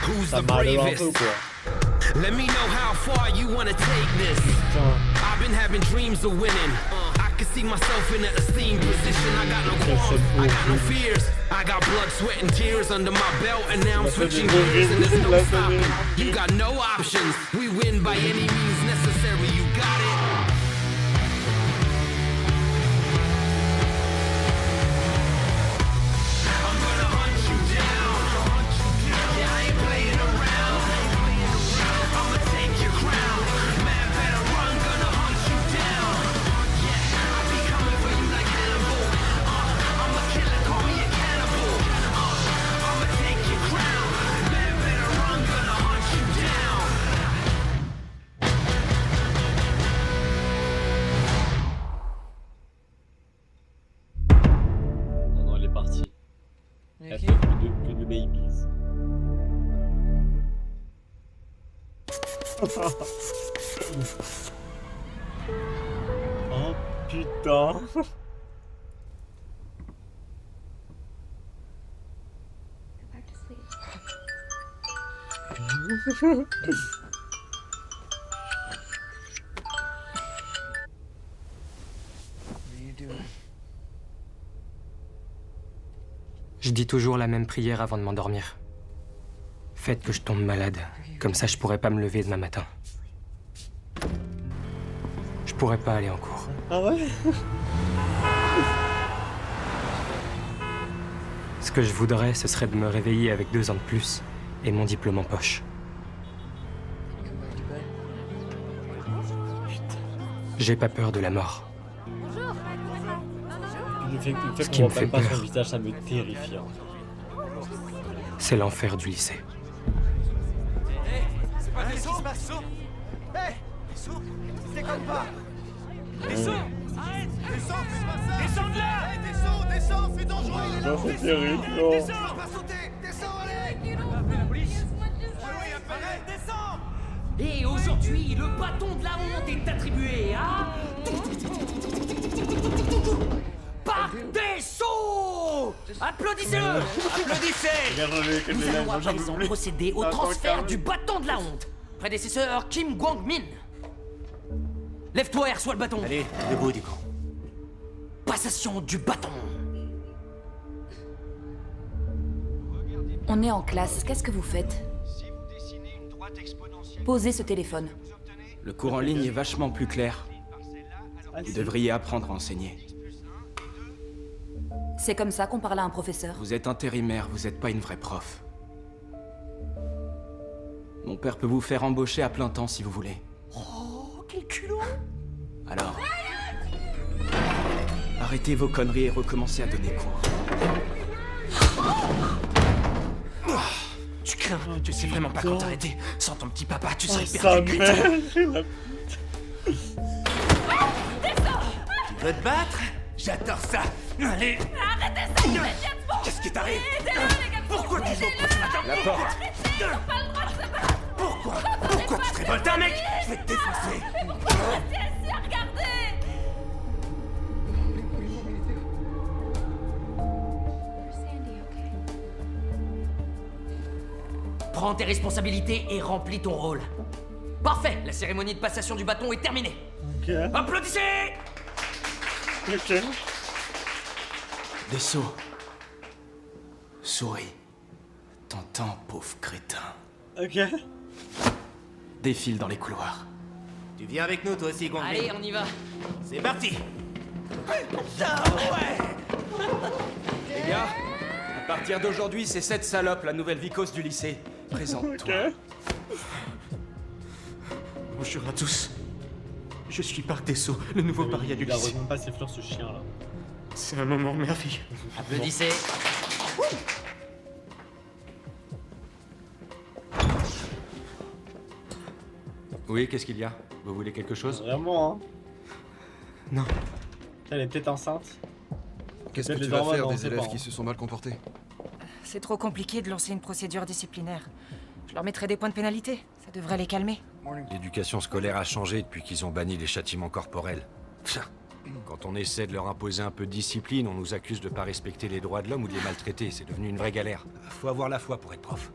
que ça m'arrive un peu quoi. Let me know how far you wanna take this. I've been having dreams of winning. I can see myself in an esteemed position. I got no qualms, I got no fears. I got blood, sweat, and tears under my belt, and now I'm switching gears, and there's no stopping. You got no options. We win by any means necessary. You got it. Oh putain. Je dis toujours la même prière avant de m'endormir. Faites que je tombe malade, comme ça je pourrais pas me lever demain matin. Je pourrais pas aller en cours. Ah ouais? Ce que je voudrais, ce serait de me réveiller avec 2 ans de plus et mon diplôme en poche. J'ai pas peur de la mort. Le fait qu'on voit même pas son visage, ça me terrifie. C'est l'enfer du lycée. C'est pas qu'est-ce qui se passe? Hé! Dessous! Déconne pas! Dessous! Arrête! Descends, fais pas ça! Descends de là! Hé, descends, c'est dangereux! Non, c'est terrible, non. Descends, pas sauter! Descends, allez! On va appeler la police! Oui, arrête, descends! Et aujourd'hui, le bâton de la honte est attribué à... Par Dessau! Applaudissez-le! Applaudissez! Nous allons à présent procéder au transfert du bâton de la honte. Prédécesseur Kim Kwang-min. Lève-toi et reçois le bâton. Allez, debout du coup. Passation du bâton. On est en classe, qu'est-ce que vous faites? Posez ce téléphone. Le cours en ligne est vachement plus clair. Vous devriez apprendre à enseigner. C'est comme ça qu'on parle à un professeur. Vous êtes intérimaire, vous n'êtes pas une vraie prof. Mon père peut vous faire embaucher à plein temps si vous voulez. Oh, quel culot! Alors, arrêtez vos conneries et recommencez à donner cours. Tu crains, tu sais vraiment pas quand t'arrêter. Sans ton petit papa, tu serais sa perdu. mère. Tu veux te battre? J'adore ça. Allez. Arrêtez ça immédiatement! Qu'est-ce qui t'arrive? Aidez-le, les gars! Pourquoi tu joues pas ce matin? La porte. Arrêtez! Ils n'ont pas le droit de se battre! Pourquoi tu te révoltes, un mec? Je vais te défoncer. Restez assis à regarder! Prends tes responsabilités et remplis ton rôle. Parfait, la cérémonie de passation du bâton est terminée. Ok. Applaudissez! Ok. Dessau. Souris. T'entends, pauvre crétin. Ok. Défile dans les couloirs. Tu viens avec nous, toi aussi, Kwang-min. Allez, on y va. C'est parti. Putain, ouais. Les gars, à partir d'aujourd'hui, c'est cette salope, la nouvelle vicose du lycée. Présente-toi. Bonjour à tous. Je suis Park Dessau, le nouveau paria du lycée. Il a vraiment pas ses fleurs, ce chien là. C'est un moment merveilleux. Applaudissez. Oui, qu'est-ce qu'il y a? Vous voulez quelque chose? Vraiment, hein? Non. Elle est peut-être enceinte. Qu'est-ce que tu vas faire des élèves qui se sont mal comportés? C'est trop compliqué de lancer une procédure disciplinaire. Je leur mettrai des points de pénalité. Ça devrait les calmer. L'éducation scolaire a changé depuis qu'ils ont banni les châtiments corporels. Quand on essaie de leur imposer un peu de discipline, on nous accuse de pas respecter les droits de l'homme ou de les maltraiter. C'est devenu une vraie galère. Faut avoir la foi pour être prof.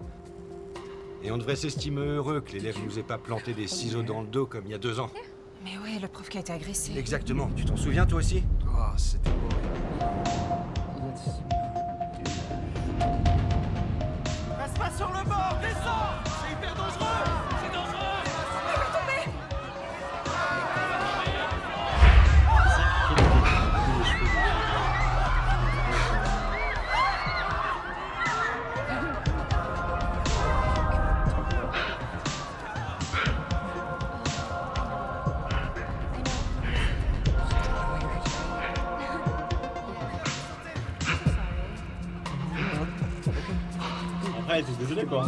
Et on devrait s'estimer heureux que l'élève nous ait pas planté des ciseaux dans le dos comme il y a 2 ans. Mais ouais, le prof qui a été agressé. Exactement. Tu t'en souviens toi aussi? Ah, c'était horrible. Passe pas sur le bord! Descends! C'est hyper dangereux! C'est dangereux! Il va tomber! Après, t'es désolé quoi.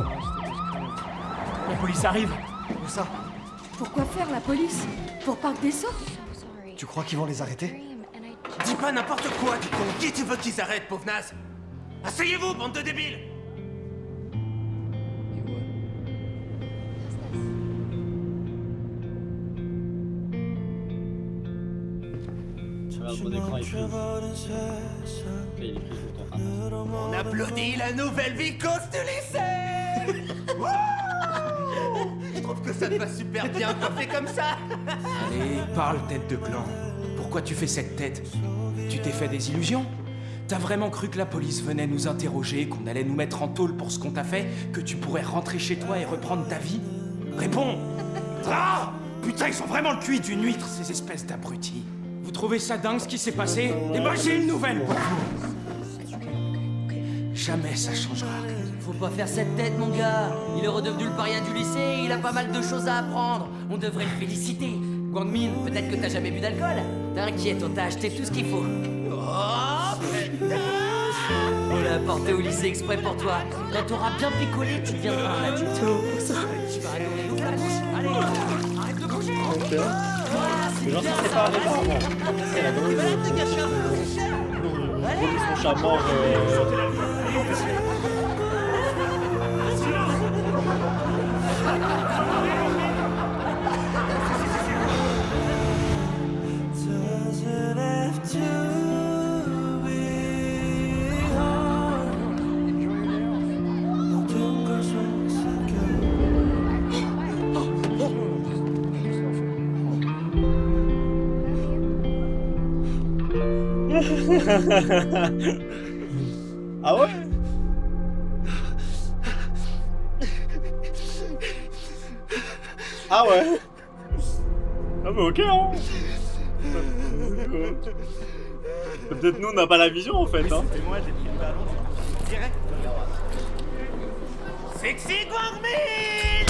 La police arrive. Où ça? Pourquoi faire la police? Pour Park Dessau? Tu crois qu'ils vont les arrêter? Dis pas n'importe quoi, du con. Qui tu veux qu'ils arrêtent, pauvre naze? Asseyez-vous, bande de débiles! merde, mon écran est pris. Il est pris tout le temps. On applaudit la nouvelle vicose du lycée. Je trouve que ça te va super bien quand fait comme ça. Allez, parle, tête de clan. Pourquoi tu fais cette tête? Tu t'es fait des illusions? T'as vraiment cru que la police venait nous interroger, qu'on allait nous mettre en tôle pour ce qu'on t'a fait, que tu pourrais rentrer chez toi et reprendre ta vie? Réponds! Ah! Putain, ils sont vraiment le cuit d'une huître, ces espèces d'abrutis. Vous trouvez ça dingue ce qui s'est passé? Eh ben j'ai une nouvelle pour vous. Jamais ça changera. Faut pas faire cette tête, mon gars. Il est redevenu le paria du lycée et il a pas mal de choses à apprendre. On devrait le féliciter. Guangmin, peut-être que t'as jamais bu d'alcool. T'inquiète, on t'a acheté tout ce qu'il faut. Oh, putain! On l'a apporté au lycée exprès pour toi. Quand t'auras bien picolé, tu deviendras un adulte. Tu vas adorer. Ouvre la bouche. Allez, arrête de bouger. Les gens sont séparés par moment. C'est la drôle de son chat mort. Ah ouais? Ah ouais? Ah bah ok hein. Peut-être nous on n'a pas la vision en fait hein. C'était moi, j'ai pris le ballon direct. Sexy Guangmin!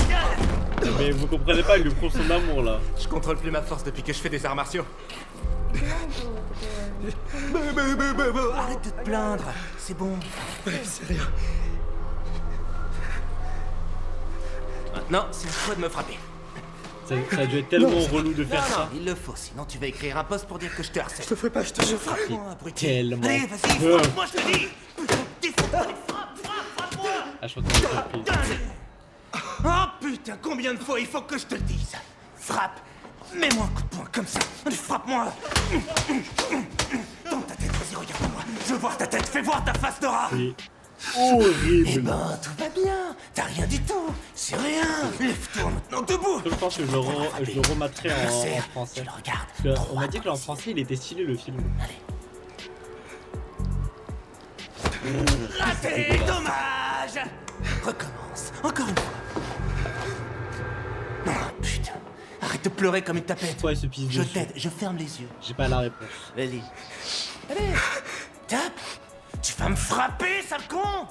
Mais vous comprenez pas, il lui prouve son amour là. Je contrôle plus ma force depuis que je fais des arts martiaux. Arrête de te plaindre, c'est bon. C'est rien. Maintenant, c'est à toi de me frapper. Ça a dû être tellement relou de faire ça. Il le faut, sinon tu vas écrire un post pour dire que je te harcèle. Je te ferai pas, je te jure. Frappe-moi, abruti. Tellement. Allez, vas-y, frappe-moi, je te dis. Frappe-moi. Ah, je crois que c'est surprise. Oh putain, combien de fois il faut que je te le dise? Frappe. Mets-moi un coup de poing comme ça. Allez, frappe-moi. Dans ta tête, vas-y, regarde-moi. Je veux voir ta tête, fais voir ta face de rat. Horrible. Eh ben, tout va bien. T'as rien du tout. C'est rien. Lève-toi maintenant debout. Je pense que je le rematerai en français. Parce qu'on m'a dit que en français il était stylé le film. Raté, dommage. Recommence. Encore une fois. Oh putain. Arrête de pleurer comme une tapette. Ouais, ce pisse Je t'aide, je ferme les yeux. J'ai pas la réponse. Vas-y. Allez, tape. Tu vas me frapper, sale con.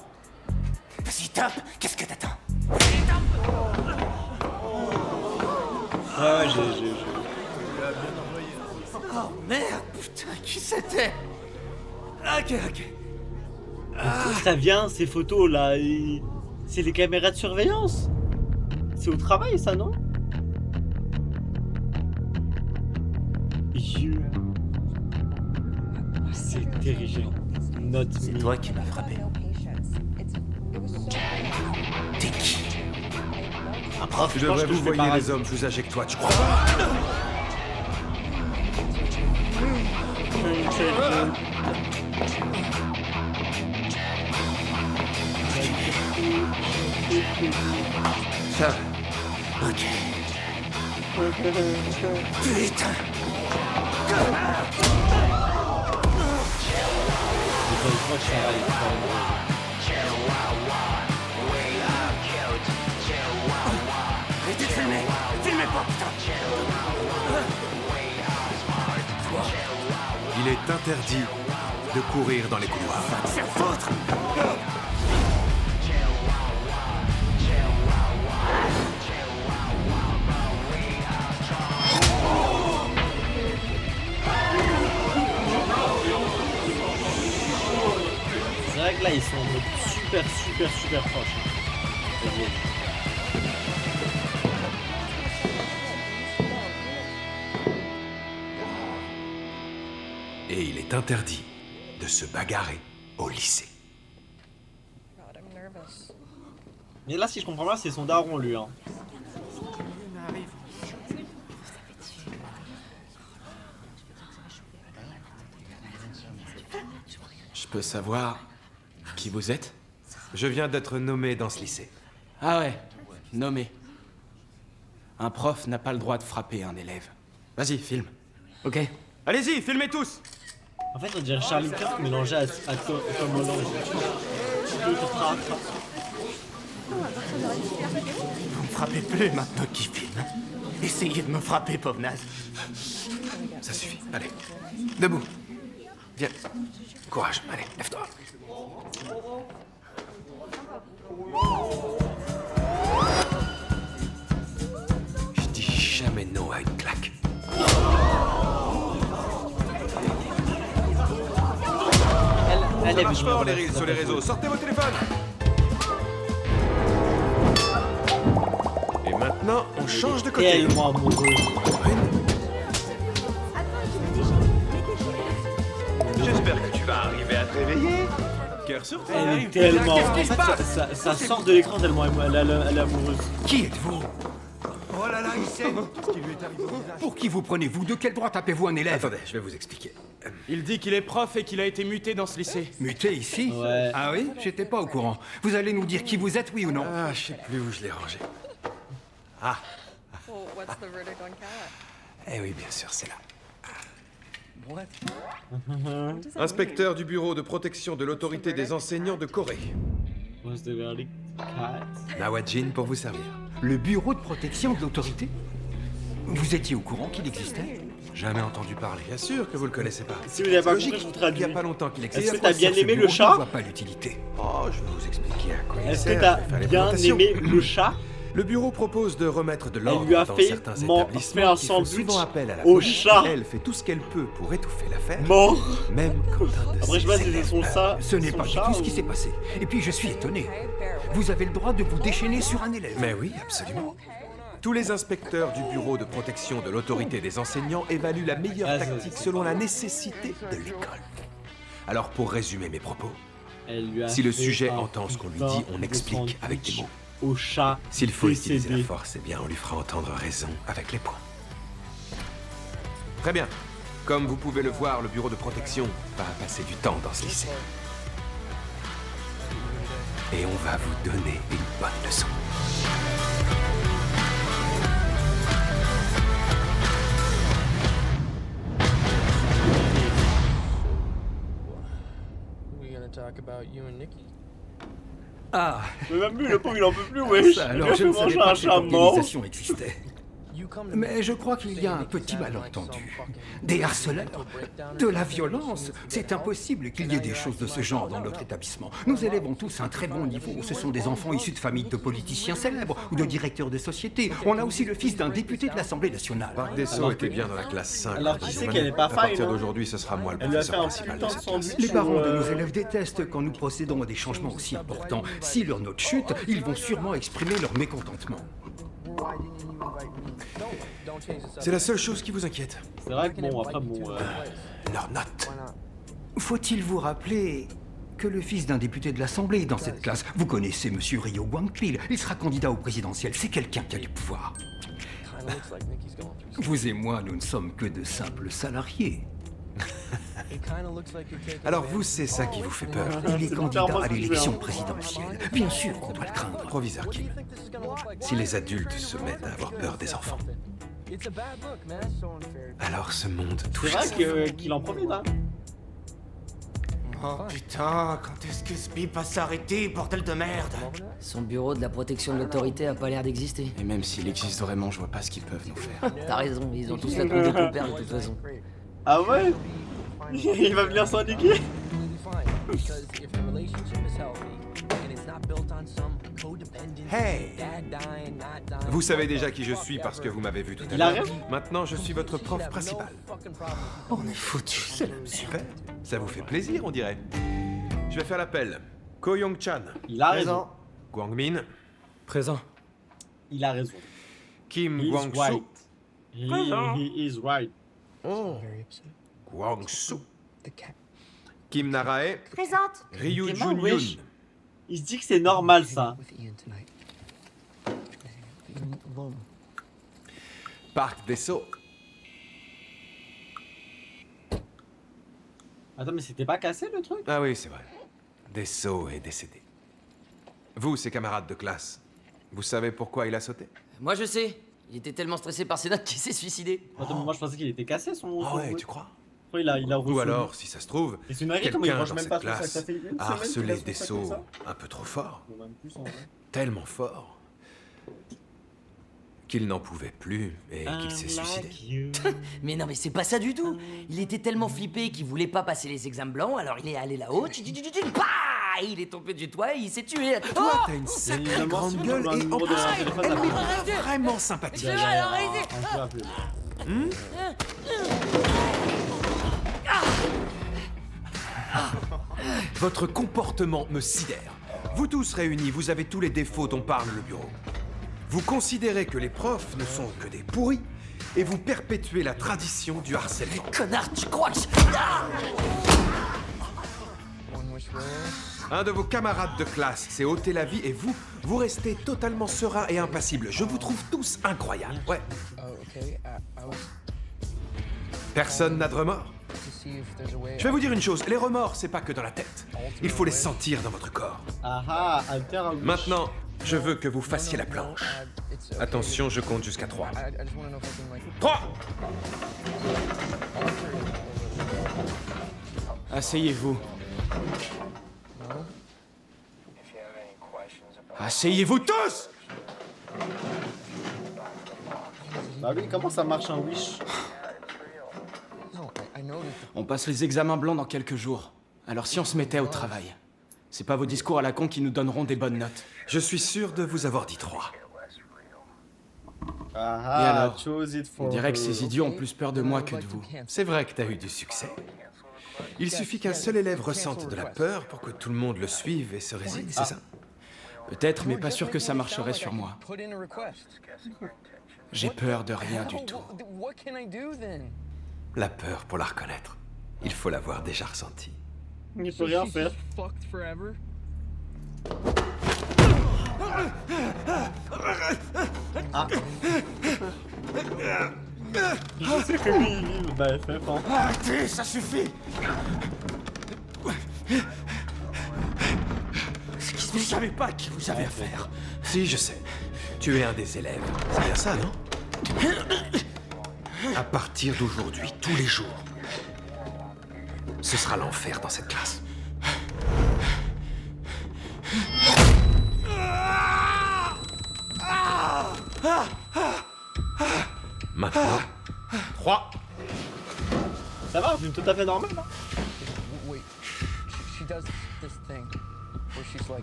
Vas-y, tape. Qu'est-ce que t'attends? Ouais, j'ai... Oh merde, putain, qui c'était? Ok. D'où ça vient ces photos là? C'est les caméras de surveillance? C'est au travail ça, non? C'est terrifiant. C'est toi qui m'as frappé. T'es qui? Un prof? Tu devrais vous voyez les hommes plus âgés que toi, tu crois pas? Ça. Ok. Putain. Arrêtez de filmer. Filmez pas, putain. Il est interdit de courir dans les couloirs. Va te faire foutre. C'est vrai que là ils sont en mode super proches. Et il est interdit de se bagarrer au lycée. Mais là si je comprends bien c'est son daron lui hein. peux savoir qui vous êtes? Je viens d'être nommé dans ce lycée. Ah ouais, nommé. Un prof n'a pas le droit de frapper un élève. Vas-y, filme. Ok. Allez-y, filmez tous. En fait, on dirait Charlie Kirk mélangé à Tom Holland. Vous me frappez plus maintenant qu'il filme. Essayez de me frapper, pauvre naze. Ça suffit, allez. Debout. Viens. Courage, allez, lève-toi. Je dis jamais non à une claque. Ça marche fort les reels sur les réseaux, sortez vos téléphones. Et maintenant, on change de côté. Tellement amoureux. J'espère que tu vas arriver à te réveiller. Cœur sur terre. Elle est tellement... En fait, ça sort de l'écran tellement elle est amoureuse. Qui êtes-vous? Oh là là, il sait. Qu'est-ce qui lui est arrivé au visage? Pour qui vous prenez-vous? De quel droit tapez-vous un élève? Attendez, je vais vous expliquer. Il dit qu'il est prof et qu'il a été muté dans ce lycée. Muté ici? Ouais. Ah oui? J'étais pas au courant. Vous allez nous dire qui vous êtes, oui ou non? Ah, je sais plus où je l'ai rangé. Ah. Well, what's the verdict on Kat? Eh oui, bien sûr, c'est là. What? Inspecteur du bureau de protection de l'autorité des enseignants de Corée. What's the verdict? Kat. Nawajin pour vous servir. Le bureau de protection de l'autorité? Vous étiez au courant qu'il existait? Jamais entendu parler. Bien sûr que vous le connaissez pas. Si vous n'avez pas Logique, compris, je vous traduis. il y a pas longtemps qu'il existe. Est-ce que t'as bien aimé le chat? Je vois pas l'utilité. Oh, je vais vous expliquer à quoi il Est-ce que sert. t'as Je vais faire les bien présentations. aimé le chat? Le bureau propose de remettre de l'ordre Elle lui a dans fait certains fait établissements un qui font sandwich souvent appel à la au police. chat. Elle fait tout ce qu'elle peut pour étouffer l'affaire. Mort. Même quand un de Après, je sais pas si c'est son ça. Ce n'est son pas du chat tout ce ou- qui s'est passé. Et puis je suis étonné. Vous avez le droit de vous déchaîner sur un élève. Mais oui, absolument. Tous les inspecteurs du bureau de protection de l'autorité des enseignants évaluent la meilleure Ah, tactique selon la nécessité de l'école. Alors pour résumer mes propos, Elle lui a si le fait sujet un entend ce qu'on lui putain dit, on de explique avec des sandwich mots. Au chat. S'il faut utiliser décédé. la force, eh bien on lui fera entendre raison avec les poings. Très bien. Comme vous pouvez le voir, le bureau de protection va passer du temps dans ce lycée. Et on va vous donner une bonne leçon. We gonna talk about you and Nikki? Ah. Mais même lui, le pauvre, il en peut plus, wesh. Ça, Il alors a je fait ne savais manger pas un que cette chat mort. organisation existait. Mais je crois qu'il y a un petit malentendu. Des harceleurs, de la violence. C'est impossible qu'il y ait des choses de ce genre dans notre établissement. Nos élèves ont tous un très bon niveau. Ce sont des enfants issus de familles de politiciens célèbres ou de directeurs de sociétés. On a aussi le fils d'un député de l'Assemblée nationale. Parc des Sceaux était bien dans la classe 5. Alors, qui sait qu'elle est pas À partir fine, hein. d'aujourd'hui, ce sera moi le Elle lui a fait professeur un principal putain de de cette classe. sandwich. Les parents de nos Euh, élèves détestent quand nous procédons à des changements aussi importants. Si leur note chute, ils vont sûrement exprimer leur mécontentement. C'est la seule chose qui vous inquiète. C'est vrai que bon, après, bon. Leur note. Faut-il vous rappeler que le fils d'un député de l'Assemblée est dans cette classe? Vous connaissez Monsieur Ryo Guangpil, il sera candidat au présidentiel, c'est quelqu'un qui a du pouvoir. Vous et moi, nous ne sommes que de simples salariés. Alors vous, c'est ça qui vous fait peur. Il est candidat à l'élection présidentielle. Bien sûr qu'on doit le craindre. Proviseur Kim. Si les adultes se mettent à avoir peur des enfants, alors ce monde C'est touche. vrai qu'il en profite, hein. Oh putain, quand est-ce que ce bip va s'arrêter, bordel de merde? Son bureau de la protection de l'autorité a pas l'air d'exister. Et même s'il existe vraiment, je vois pas ce qu'ils peuvent nous faire. T'as raison, ils ont tous la tronche de ton père de toute façon. Ah ouais? Il va venir s'en niquer. Hey! Vous savez déjà qui je suis parce que vous m'avez vu tout à Il a l'heure. raison. Maintenant, je suis votre prof principal. On est foutu, c'est la merde. Super. Ça vous fait plaisir, on dirait. Je vais faire l'appel. Ko Young-chan. Il a raison. Guangmin. Présent. Il a raison. Kim He's Guangsu. right. He is right. Oh. Guangsu. Kim Narae. Présente. Ryu Vraiment, Junyun. wesh. Il se dit que c'est normal, ça. Parc des Sceaux. Attends, mais c'était pas cassé le truc? Ah oui, c'est vrai. Dessau est décédé. Vous, ses camarades de classe, vous savez pourquoi il a sauté? Moi je sais. Il était tellement stressé par ses notes qu'il s'est suicidé. Attends, mais moi je pensais qu'il était cassé son. Ah son ouais, truc. tu crois? Il a Ou alors, si ça se trouve, Et c'est une arrêt, comment il quelqu'un range dans même cette pas tout ça, classe ça fait une a semaine qu'il harcelé a son sac Dessau comme ça. un peu trop fort, Bon, même plus en vrai. tellement fort, qu'il n'en pouvait plus et qu'il s'est suicidé. Mais non, mais c'est pas ça du tout. Il était tellement flippé qu'il voulait pas passer les examens blancs, alors il est allé là-haut, bah, il est tombé du toit et il s'est tué. Toi, t'as une sacrée grande gueule et en plus, elle est vraiment sympathique. Votre comportement me sidère. Vous tous réunis, vous avez tous les défauts dont parle le bureau. Vous considérez que les profs ne sont que des pourris et vous perpétuez la tradition du harcèlement. Connard, tu crois que Un de vos camarades de classe s'est ôté la vie et vous, vous restez totalement serein et impassible. Je vous trouve tous incroyables. Ouais. Personne n'a de remords? Je vais vous dire une chose, les remords, c'est pas que dans la tête. Il faut les sentir dans votre corps. Ah ah, alter à gauche. Maintenant, je veux que vous fassiez la planche. Attention, je compte jusqu'à 3. 3! Asseyez-vous. Asseyez-vous tous! Bah oui, comment ça marche un wish? On passe les examens blancs dans quelques jours. Alors si on se mettait au travail, c'est pas vos discours à la con qui nous donneront des bonnes notes. Je suis sûr de vous avoir dit 3. Ah Et ah, alors, chose it for on dirait que her. ces idiots ont plus peur de moi que de vous. C'est vrai que t'as eu du succès. Il suffit qu'un seul élève ressente de la peur pour que tout le monde le suive et se résigne, c'est ça? Peut-être, mais pas sûr que ça marcherait sur moi. J'ai peur de rien du tout. La peur, pour la reconnaître, il faut l'avoir déjà ressentie. Il peut rien faire. Ah. Je sais que lui, il vit bah FF, hein. Arrêtez, ça suffit! Vous savez pas qui vous avez affaire. Si, je sais. Tu es un des élèves. C'est bien ça, non? À partir d'aujourd'hui, tous les jours, ce sera l'enfer dans cette classe. Maintenant, 3. Ça va, un film tout à fait normal, hein.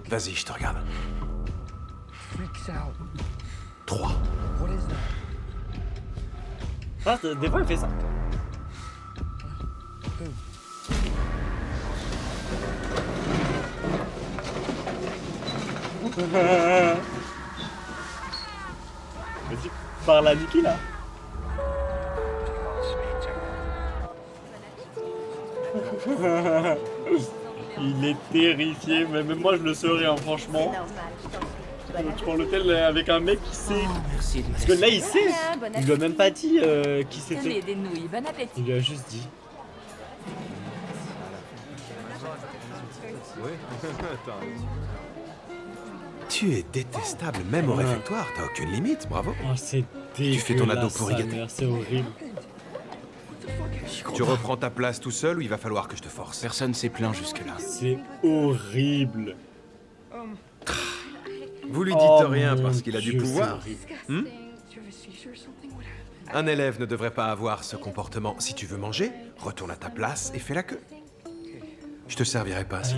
Vas-y, je te regarde. 3. Ah, des fois, il fait ça. Vas-y, parle à Niki, là. Il est terrifié, mais même moi je le serais, hein, franchement. Tu prends l'hôtel avec un mec qui sait. Merci. Parce que là il sait. Il lui a même pas dit qui Tenez, c'était. des nouilles, bon appétit. Il lui a juste dit. Tu es détestable, même au réfectoire. T'as aucune limite, bravo. Oh, c'est Tu fais ton ado pour sa rigater. mère, c'est horrible. Tu reprends ta place tout seul ou il va falloir que je te force? Personne s'est plaint jusque-là. C'est horrible. Vous lui dites Oh, rien mon parce qu'il a du Dieu, pouvoir. c'est Un élève ne devrait pas avoir ce comportement. Si tu veux manger, retourne à ta place et fais la queue. Je te servirai pas si.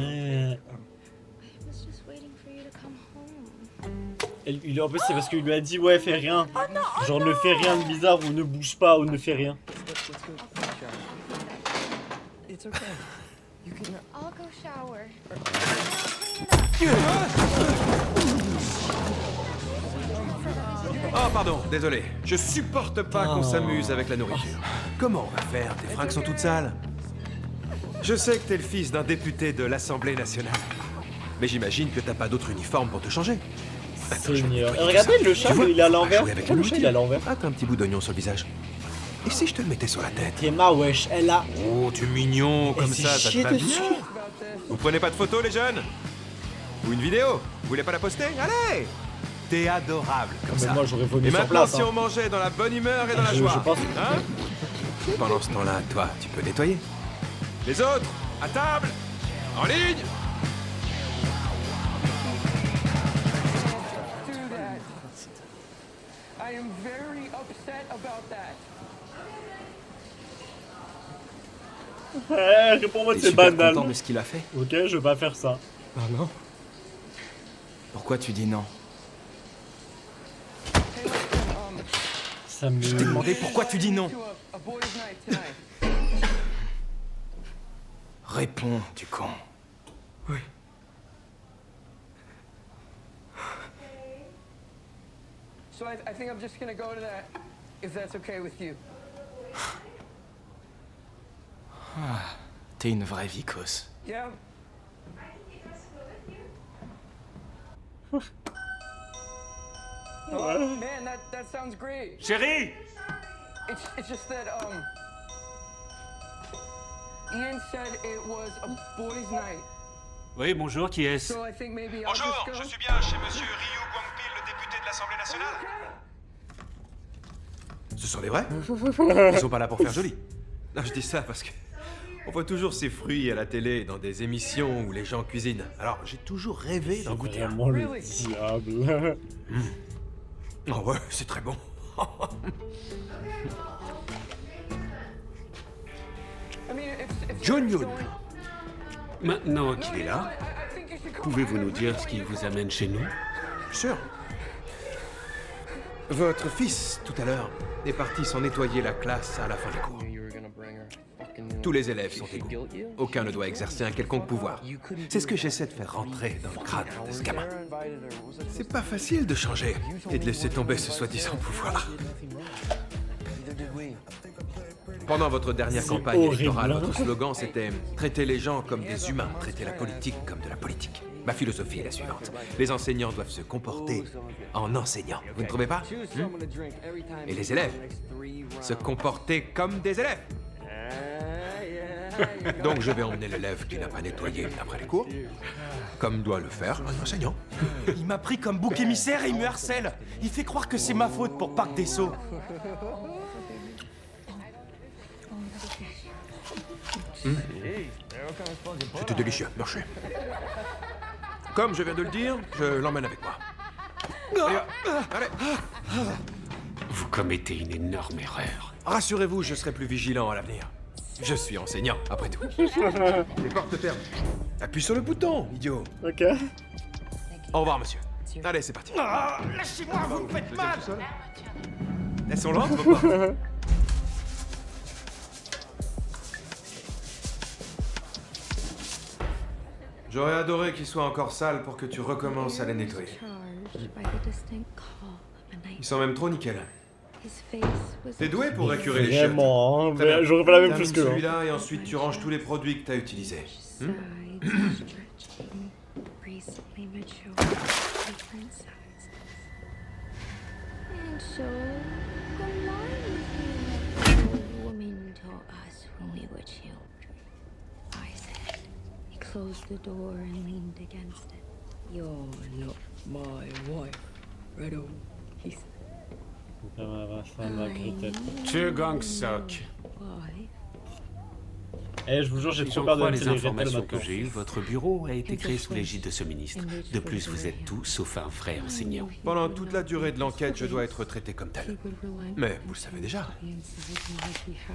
En plus c'est parce qu'il lui a dit ouais fais rien. Genre ne fais rien de bizarre ou ne bouge pas ou ne fais rien. Oh pardon, désolé. Je supporte pas qu'on s'amuse avec la nourriture. Comment on va faire? Tes fringues sont toutes sales. Je sais que t'es le fils d'un député de l'Assemblée nationale. Mais j'imagine que t'as pas d'autre uniforme pour te changer. Attends, Seigneur. Regardez le chat, il est à l'envers. Pourquoi le chat il est à l'envers? Ah, t'as un petit bout d'oignon sur le visage. Et si je te le mettais sur la tête? Emma, wesh, elle a... Oh, tu es mignon, comme ça te chier va dessus. bien. Vous prenez pas de photos, les jeunes? Ou une vidéo? Vous voulez pas la poster? Allez! T'es adorable, comme ça. Moi, j'aurais vomi Et sur maintenant, place, si hein. on mangeait dans la bonne humeur et dans la joie, je pense... hein? Pendant ce temps-là, toi, tu peux nettoyer. Les autres, à table, en ligne. I am very upset about that. Réponds-moi de T'es ces super bananes. content de ce qu'il a fait? Ok, je vais pas faire ça. Ah non? Pourquoi tu dis non? Ça me... Je t'ai demandé pourquoi tu dis non. Réponds, tu con. Oui. So I think I'm just gonna go to that, if that's okay with you. Ah, t'es une vraie vicose. Yeah. Oh, man, that sounds great. Chérie! It's just that, Ian said it was a boys' night. Oui, bonjour, qui est-ce? So I think maybe I'll Bonjour, just go. je suis bien chez monsieur Ryu Guangpil, le député de l'Assemblée nationale. Ce sont les vrais? Ils sont pas là pour faire joli. Non, je dis ça parce que on voit toujours ces fruits à la télé dans des émissions où les gens cuisinent. Alors, j'ai toujours rêvé d'en goûter un. Vraiment le diable. Oh ouais, c'est très bon. John Yoon. Maintenant qu'il est là, pouvez-vous nous dire ce qui vous amène chez nous? Sûr. Votre fils, tout à l'heure, est parti s'en nettoyer la classe à la fin des cours. Tous les élèves sont égaux. Aucun ne doit exercer un quelconque pouvoir. C'est ce que j'essaie de faire rentrer dans le crâne de ce gamin. C'est pas facile de changer et de laisser tomber ce soi-disant pouvoir. Pendant votre dernière campagne électorale, votre slogan c'était « Traiter les gens comme des humains, traiter la politique comme de la politique ». Ma philosophie est la suivante. Les enseignants doivent se comporter en enseignants. Vous ne trouvez pas? Et les élèves se comporter comme des élèves. Donc je vais emmener l'élève qui n'a pas nettoyé après les cours, comme doit le faire un enseignant. Il m'a pris comme bouc émissaire et il me harcèle. Il fait croire que c'est ma faute pour Parc des Sceaux. C'était délicieux, merci. Comme je viens de le dire, je l'emmène avec moi. Allez. Vous commettez une énorme erreur. Rassurez-vous, je serai plus vigilant à l'avenir. Je suis enseignant, après tout. Les portes ferment. Appuie sur le bouton, idiot. Ok. Au revoir, monsieur. Allez, c'est parti. Ah, lâchez-moi, vous me faites mal. Elles sont lentes, vos portes. J'aurais adoré qu'il soit encore sale pour que tu recommences à les nettoyer. Ils sont même trop nickel. T'es doué pour récurer les chiottes. Vraiment, hein, Très bien. j'aurais fait la même Termine chose que eux. celui-là et ensuite tu ranges tous les produits que t'as utilisés. Closed the door and leaned against it. You're not my wife, Redo. He said. Che Gang Sok. Eh, je vous jure, j'ai Si trop j'en peur de crois me les faire les informations maintenant. que j'ai eues, votre bureau a été créé sous l'égide de ce ministre. De plus, vous êtes tout sauf un vrai enseignant. Pendant toute la durée de l'enquête, je dois être traité comme tel. Mais vous le savez déjà.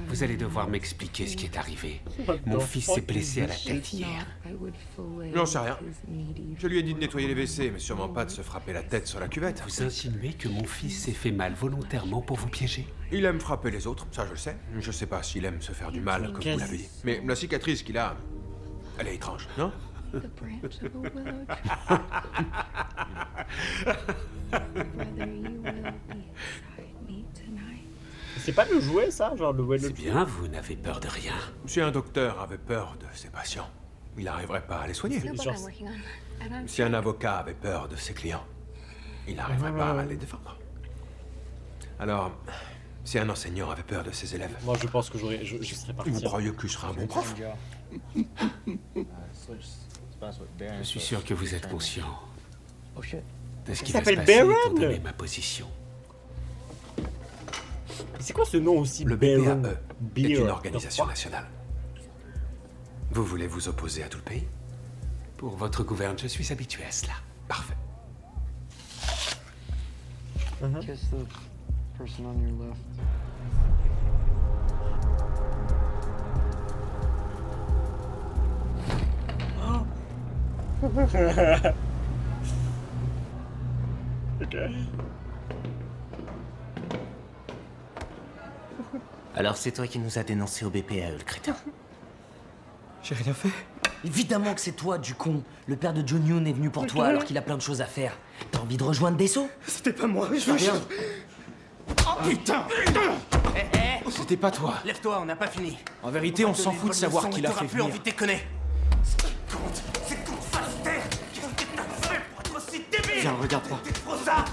Vous allez devoir m'expliquer ce qui est arrivé. Mon fils s'est blessé à la tête hier. J'en sais rien. Je lui ai dit de nettoyer les WC, mais sûrement pas de se frapper la tête sur la cuvette. Vous insinuez que mon fils s'est fait mal volontairement pour vous piéger? Il aime frapper les autres, ça je le sais. Je sais pas s'il aime se faire du mal, comme vous l'avez dit. Mais la cicatrice qu'il a, elle est étrange, non? C'est pas le jouet, ça? Genre le jouet de... C'est bien, vous n'avez peur de rien. Si un docteur avait peur de ses patients, il n'arriverait pas à les soigner. Si un avocat avait peur de ses clients, il n'arriverait pas à les défendre. Alors, Si un enseignant avait peur de ses élèves... Moi, je pense que je serais parti. Vous croyez que je serais un bon prof? Je suis sûr que vous êtes conscient de ce qui Il va se s'appelle passer Baron. étant donné ma position. C'est quoi ce nom aussi? Le Baron BPAE est une organisation nationale. Vous voulez vous opposer à tout le pays? Pour votre gouverne, je suis habitué à cela. Parfait. Kiss the person on your left. Ok. Alors c'est toi qui nous as dénoncé au BPAE, le crétin. J'ai rien fait. Évidemment que c'est toi, du con. Le père de John Yoon est venu pour toi alors qu'il a plein de choses à faire. T'as envie de rejoindre Dessau? C'était pas moi, je rien. Oh putain! C'était pas toi. Lève-toi, on n'a pas fini. En vérité, on s'en fout de savoir qui l'a fait plus venir. envie de déconner. Ce qui compte, c'est qu'on fasse taire. Qu'est-ce que t'as fait pour être aussi débile? Viens, regarde pas. T'es trop ça.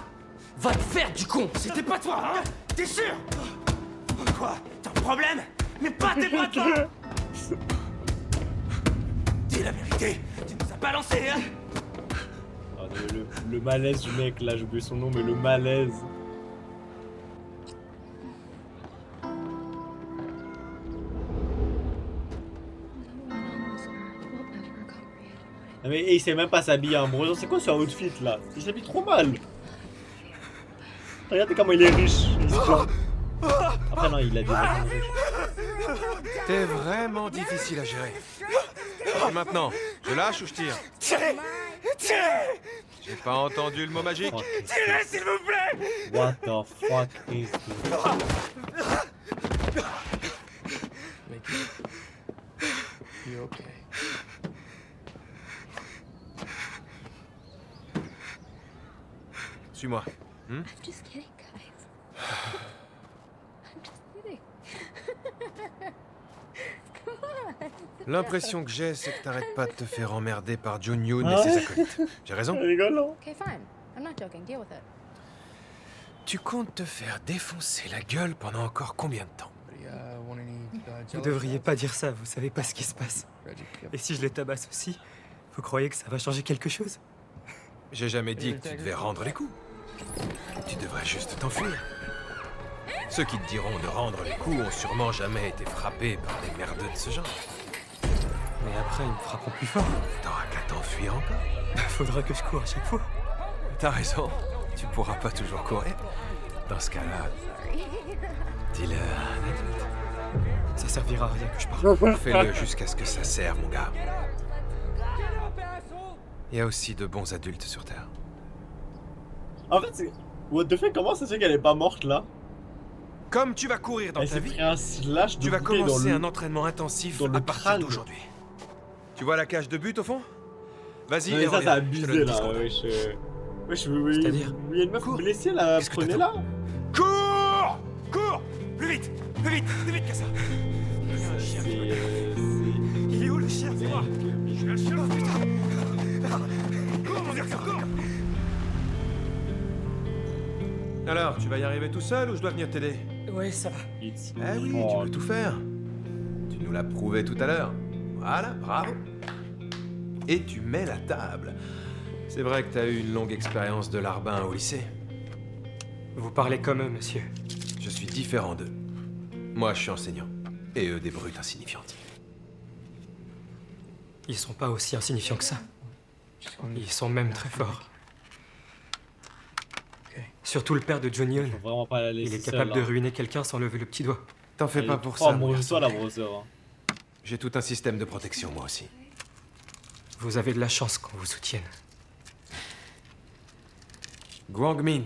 Va te faire, du con. C'était pas toi, hein? T'es sûr? Quoi? T'as un problème? Mais pas tes bras de toi. Dis la vérité. Tu nous as balancé, hein? Ah, le malaise du mec, là, j'ai oublié son nom, mais le malaise. Ah mais il sait même pas s'habiller en bronzant, c'est quoi ce outfit là? Il s'habille trop mal. Regardez comment il est riche. Il se plaint. Après non, il a des vêtements riches. T'es vraiment difficile à gérer. Et maintenant, je lâche ou je tire? Tirez! Tirez! J'ai pas entendu le mot magique. Tirez, s'il vous plaît! What the fuck is this? You okay? Suis-moi. I'm just kidding, guys. I'm just kidding. Come on. L'impression que j'ai, c'est que t'arrêtes pas de te faire emmerder par John Yoon Ah et ses ouais? acolytes. J'ai raison? Rigolant. Okay, fine. I'm not joking. Deal with it. Tu comptes te faire défoncer la gueule pendant encore combien de temps? Vous devriez pas dire ça, vous savez pas ce qui se passe. Et si je les tabasse aussi, vous croyez que ça va changer quelque chose? J'ai jamais dit que tu devais rendre les coups. Tu devrais juste t'enfuir. Ceux qui te diront de rendre les coups ont sûrement jamais été frappés par des merdeux de ce genre. Mais après, ils me frapperont plus fort. T'auras qu'à t'enfuir encore. Faudra que je cours à chaque fois. T'as raison, tu pourras pas toujours courir. Dans ce cas-là, dis-le à un adulte. Ça servira à rien que je parte. Fais-le jusqu'à ce que ça serve, mon gars. Il y a aussi de bons adultes sur Terre. En fait, c'est... What the fuck, comment ça se fait qu'elle est pas morte là? Comme tu vas courir dans ta vie, un slash de tu vas bouteille commencer dans le... un entraînement intensif dans le à partir crâne. d'aujourd'hui. Tu vois la cage de but au fond? Vas-y, Non, mais ça, reviens. c'est abusé là. Wesh, C'est-à-dire il y a une meuf blessée là, prenez-la. Cours! Cours! Plus vite! Plus vite! Plus vite que ça! Il est où le chien? C'est moi! Je suis un chien, putain! Cours, mon garçon, cours! Alors, tu vas y arriver tout seul ou je dois venir t'aider? Ouais, ça va. Ah oui, tu peux tout faire. Tu nous l'as prouvé tout à l'heure. Voilà, bravo. Et tu mets la table. C'est vrai que t'as eu une longue expérience de larbin au lycée. Vous parlez comme eux, monsieur. Je suis différent d'eux. Moi, je suis enseignant. Et eux, des brutes insignifiantes. Ils sont pas aussi insignifiants que ça. Ils sont même très forts. Surtout le père de John Yoon. Faut vraiment pas la laisser Il est capable seule, de hein. ruiner quelqu'un sans lever le petit doigt. T'en fais pas pour ça. Oh, mon mange-toi garçon. la brosseur. J'ai tout un système de protection, moi aussi. Vous avez de la chance qu'on vous soutienne. Guangmin.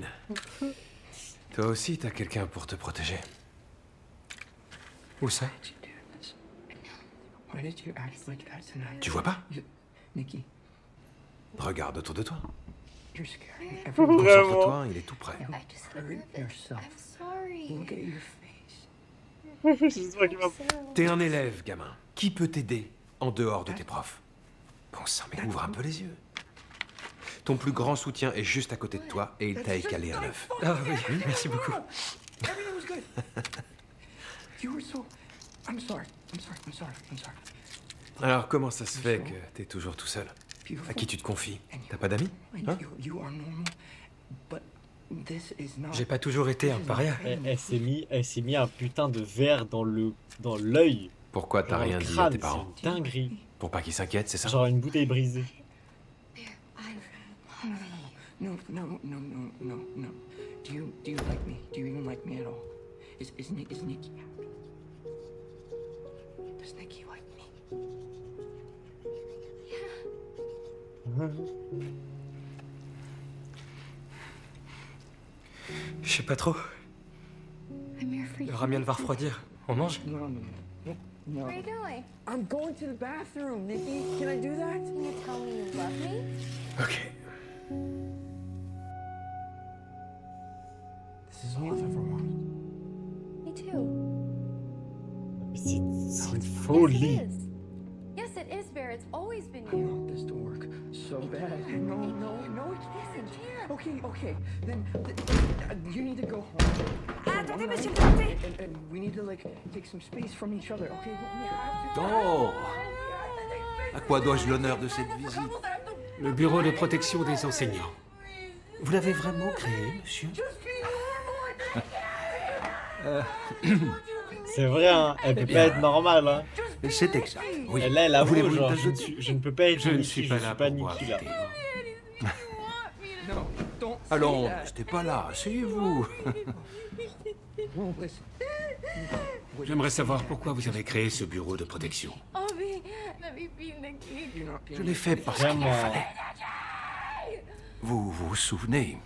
Toi aussi, t'as quelqu'un pour te protéger. Où ça? Tu vois pas? Nikki, Regarde autour de toi. you're scaring Concentre-toi, il est tout près. Hurt yourself. Sorry. Look at your face. J'espère qu'il va... T'es un élève, gamin. Qui peut t'aider en dehors de tes profs? Bon sang, mais ouvre un peu les yeux. Ton plus grand soutien est juste à côté de toi et il t'a écalé un œuf. Ah oui, merci beaucoup. Everything was good. You were so... I'm sorry. Alors, comment ça se fait que t'es toujours tout seul? À qui tu te confies? T'as pas d'amis? Hein? J'ai pas toujours été un paria. Elle s'est mis un putain de verre dans l'œil. Pourquoi t'as rien dit à tes parents? C'est une dinguerie. Pour pas qu'ils s'inquiètent, c'est ça? Genre une bouteille brisée. No. Do you like me? Do you even like me at all? Is Nikki happy? Does Nikki like me? Je sais pas trop. Le ramen va refroidir. On mange? No. Where are you going? I'm going to the bathroom, Nikki. Can I do that? Can you tell me you love me? Ok. This is all I've ever wanted. Me too. C'est une Yes, folie. it is. Yes, it is, Bear. It's always been I you. want this to work so bad. No, it isn't. Okay. Then you need to go home. Attendez, monsieur le député. And we need to take some space from each other. Okay? We have to. Oh! À quoi dois-je l'honneur de cette visite? Le bureau de protection des enseignants. Vous l'avez vraiment créé, monsieur? C'est vrai, hein. Elle peut pas être normale, hein. C'est exact. Oui. Et là, elle avoue, Voulez-vous genre, une tasse de thé? je ne peux pas être Je ne Nikki, suis je pas suis là pas pour boire Nikki, du là. thé. No, don't. Allons, restez pas là, asseyez-vous. J'aimerais savoir pourquoi vous avez créé ce bureau de protection. Oh, let me be Nikki. Je l'ai fait parce qu'il Vraiment. fallait. Vous vous souvenez?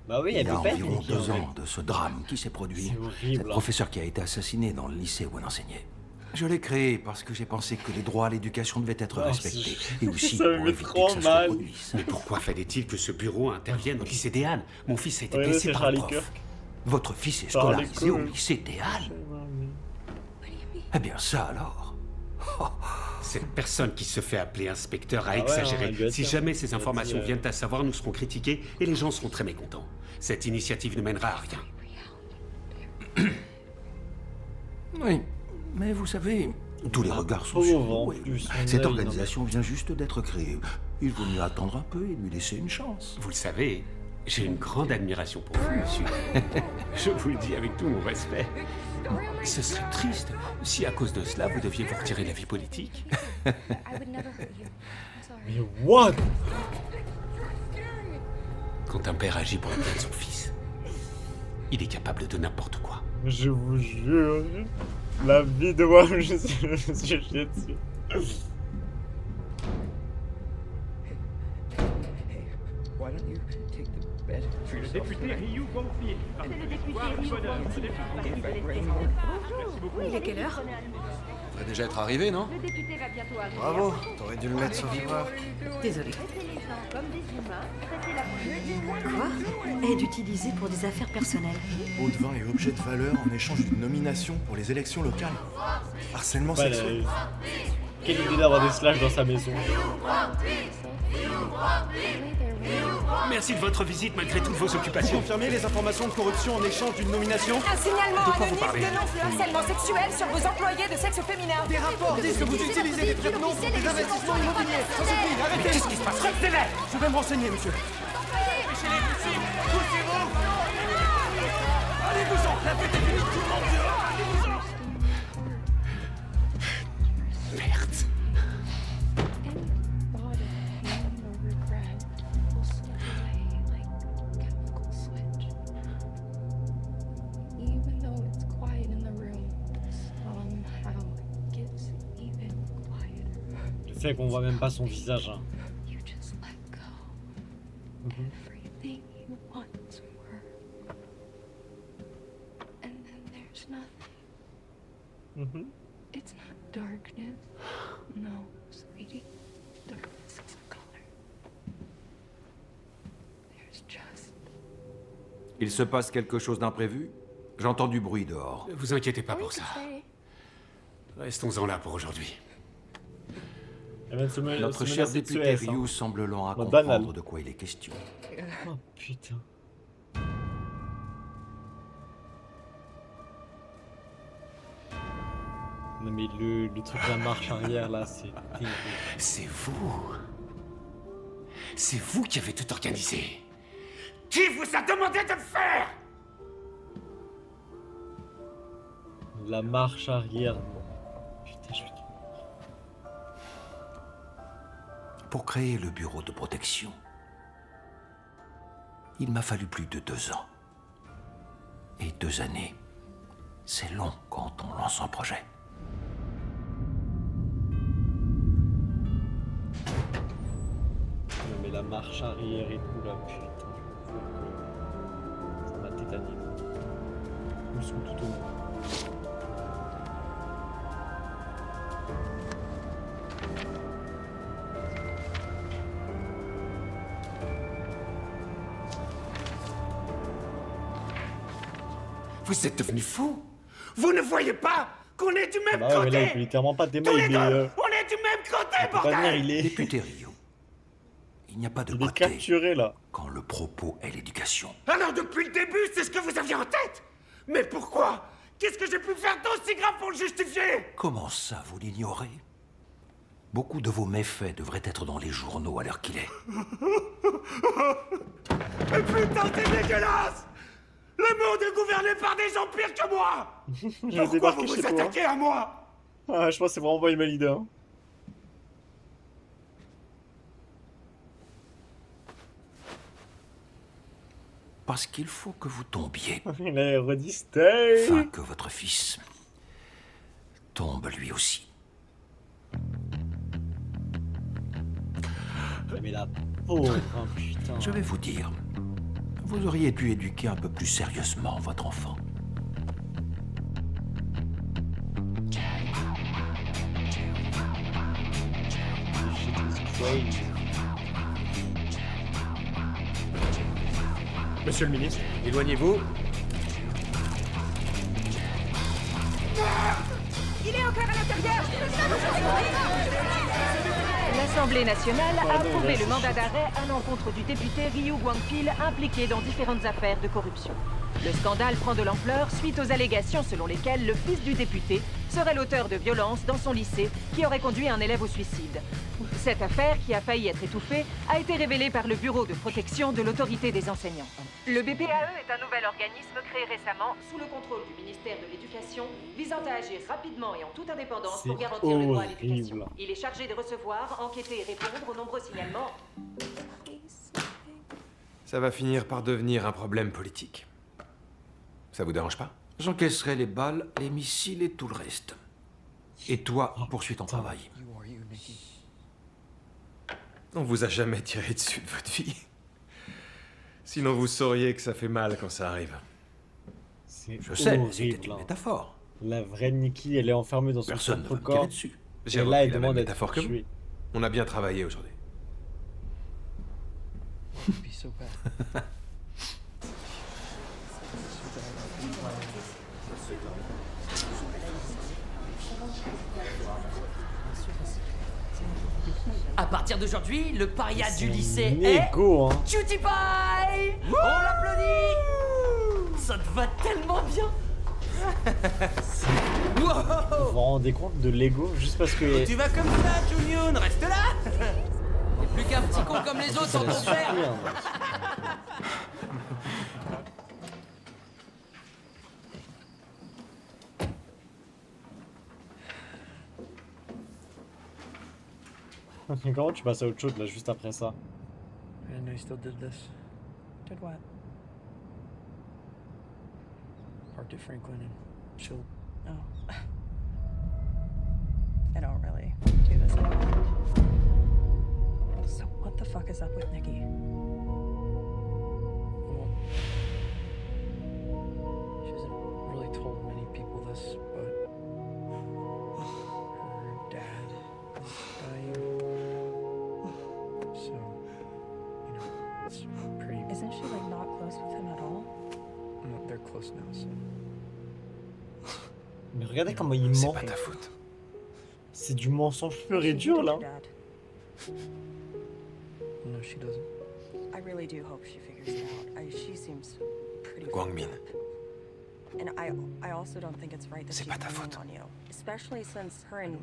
Bah oui, Il elle y a peut pas être environ Nikki, 2 en fait. ans de ce drame qui s'est produit. C'est horrible, Cette hein. professeure qui a été assassinée dans le lycée où elle enseignait. Je l'ai créé parce que j'ai pensé que les droits à l'éducation devaient être respectés. Et aussi Ça pour me met éviter trop que ça se mal. reproduise. Mais pourquoi fallait-il que ce bureau intervienne au lycée des Halles? Mon fils a été Ouais, là, blessé c'est par Charlie le prof. Kirk. Votre fils est Charlie scolarisé au Kirk. lycée des Halles? Eh bien ça alors. Cette personne qui se fait appeler inspecteur a ouais, exagéré. elle lui a Si dit, jamais ces elle a informations dit, viennent à savoir, nous serons critiqués et les gens seront très mécontents. Cette initiative ne mènera à rien. Oui, mais vous savez, tous les regards sont pauvre, sur en vous. et plus, son Cette œil, organisation vient juste d'être créée. Il vaut mieux attendre un peu et lui laisser une chance. Vous le savez, j'ai une grande admiration pour vous, monsieur. Je vous le dis avec tout mon respect. Ce serait triste si à cause de cela vous deviez vous retirer de la vie politique. I would never hurt you. I'm sorry. Mais what? Quand un père agit pour le bien de son fils, il est capable de n'importe quoi. Je vous jure, la vie de moi, je me suis jeté dessus. Why don't you take the bed for yourself? député Ryu Guangpil. Oui, il est quelle heure? Ça va déjà être arrivé, non? Le député va bientôt arriver. Bravo, t'aurais dû le mettre sur vibreur. Désolée. Traitez les gens comme des humains, traitez la police. Quoi? Aide utilisée pour des affaires personnelles. Eau de vin et objets de valeur en échange d'une nomination pour les élections locales. Harcèlement Ouais, sexuel. quelle idée d'avoir des slash dans sa maison. Merci de votre visite malgré toutes vos occupations. Confirmez les informations de corruption en échange d'une nomination. Un signalement De quoi vous anonyme parlez? dénonce le harcèlement sexuel sur vos employés de sexe féminin. Des rapports disent que vous utilisez des traitements pour des investissements immobiliers. Dans ce pays, arrêtez! Qu'est-ce qui se passe? Retenez-les! Je vais me renseigner, monsieur. Merde. Thought of pain or regret will slip away like chemical switch. Even though it's quiet in the room, somehow it gets even quieter. Le fait qu'on voit même pas son visage. Hein. You just let go. Everything you once were. And then there's nothing. It's not darkness. No, sweetie. Darkness is a color. There's just... Il se passe quelque chose d'imprévu? J'entends du bruit dehors. Ne vous inquiétez pas Or you pour ça. could say, Restons-en là pour aujourd'hui. Elle vient de se Notre se cher menacer de député Suez, hein. Ryu semble lent à Mode comprendre banal. de quoi il est question. Oh putain. Non mais le truc la marche arrière là, c'est terrible. C'est vous. C'est vous qui avez tout organisé. Qui vous a demandé de le faire? La marche arrière. Putain, je suis... Pour créer le bureau de protection, il m'a fallu plus de 2 ans. Et 2 années, c'est long quand on lance un projet. Non mais la marche arrière et tout là, putain, je vous jure que ça m'a tétané. Où sont tout au moins. Vous êtes devenu fou? Vous ne voyez pas qu'on est du même Bah ouais, côté? mais là il peut littéralement pas démarrer, Tous les il deux, est... on est du même côté, il peut pas venir, bordel! il est... Député Rio, il n'y a pas de Il est côté capturé là. quand le propos est l'éducation. Alors depuis le début, c'est ce que vous aviez en tête? Mais pourquoi? Qu'est-ce que j'ai pu faire d'aussi grave pour le justifier? Comment ça, vous l'ignorez? Beaucoup de vos méfaits devraient être dans les journaux à l'heure qu'il est. Mais putain, c'est dégueulasse! Le monde est gouverné par des gens pires que moi! Je Pourquoi débarque vous chez vous toi. attaquez à moi? Ah, je pense que c'est vraiment pas une bonne idée. Hein. Parce qu'il faut que vous tombiez. Il a redit stay. Afin que votre fils tombe lui aussi. Mais la pauvre, hein, putain. Je vais vous dire, vous auriez dû éduquer un peu plus sérieusement votre enfant. Monsieur le ministre, éloignez-vous. Il est encore à l'intérieur. L'Assemblée nationale a approuvé le mandat d'arrêt à l'encontre du député Ryu Guangpil impliqué dans différentes affaires de corruption. Le scandale prend de l'ampleur suite aux allégations selon lesquelles le fils du député serait l'auteur de violences dans son lycée qui aurait conduit un élève au suicide. Cette affaire, qui a failli être étouffée, a été révélée par le Bureau de protection de l'autorité des enseignants. Le BPAE est un nouvel organisme créé récemment sous le contrôle du ministère de l'Éducation, visant à agir rapidement et en toute indépendance pour garantir le droit à l'éducation. Il est chargé de recevoir, enquêter et répondre aux nombreux signalements. Ça va finir par devenir un problème politique. Ça vous dérange pas? J'encaisserai les balles, les missiles et tout le reste. Et toi, poursuis ton travail. On vous a jamais tiré dessus de votre vie. Sinon vous sauriez que ça fait mal quand ça arrive. Je sais, c'était une hein. métaphore. La vraie Nikki, elle est enfermée dans son Personne ne propre va me tirer corps. dessus. J'ai Et là, elle repris la même demande d'être métaphore que vous. tuée. On a bien travaillé aujourd'hui. Be so bad. À partir d'aujourd'hui, le paria du lycée Négo, est... hein. Cutie Pie. On l'applaudit. Ça te va tellement bien. Vous vous rendez compte de l'ego juste parce que... Tu vas comme ça, Junior, reste là. T'es plus qu'un petit con comme les autres sans ton père. Comment tu passes à autre chose là juste après ça? I didn't know you still did this. Did what? Parked at Franklin and chilled. Oh. I don't really do this anymore. So what the fuck is up with Nikki? Well, she hasn't really told many people this, but her dad is dying. So, you know, it's pretty... Isn't she like not close with him at all? No, they're close now, so... Mais regardez comment il ment. C'est pas ta faute. C'est du mensonge pur et dur là. No, she doesn't. I really do hope she figures it out. She seems pretty. Guangmin. And I also don't think it's right that she's blaming on you, especially since her and.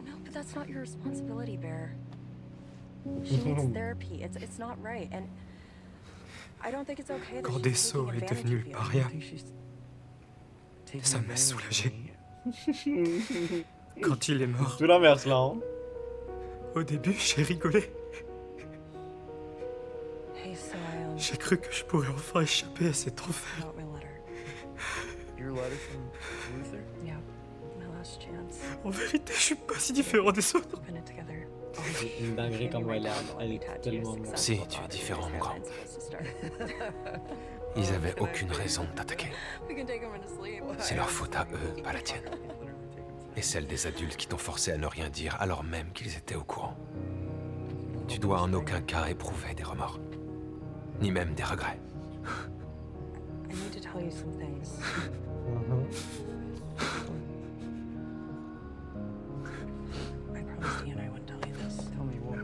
No, but that's not your responsibility, Bear. She needs therapy. It's not right, and I don't think it's okay that Quand she's Desso taking est advantage devenu of le you. paria, ça m'a soulagé. Quand il est mort, Tout l'inverse là. Hein. au début, j'ai rigolé. Hey, so J'ai cru que je pourrais enfin échapper à cet enfer. got my letter. Your letter from Luther? Yeah, my last chance. En vérité, je suis pas si différent des autres. Put it together. Une dinguerie comme elle est tellement. Si, tu es différent, mon grand. Ils avaient aucune raison de t'attaquer. We can take him into sleep. C'est leur faute à eux, pas la tienne. Et celle des adultes qui t'ont forcé à ne rien dire alors même qu'ils étaient au courant. Tu dois en aucun cas éprouver des remords. Ni même des regrets. I need to tell you some things. I promised you and I wouldn't tell you this. Tell me what?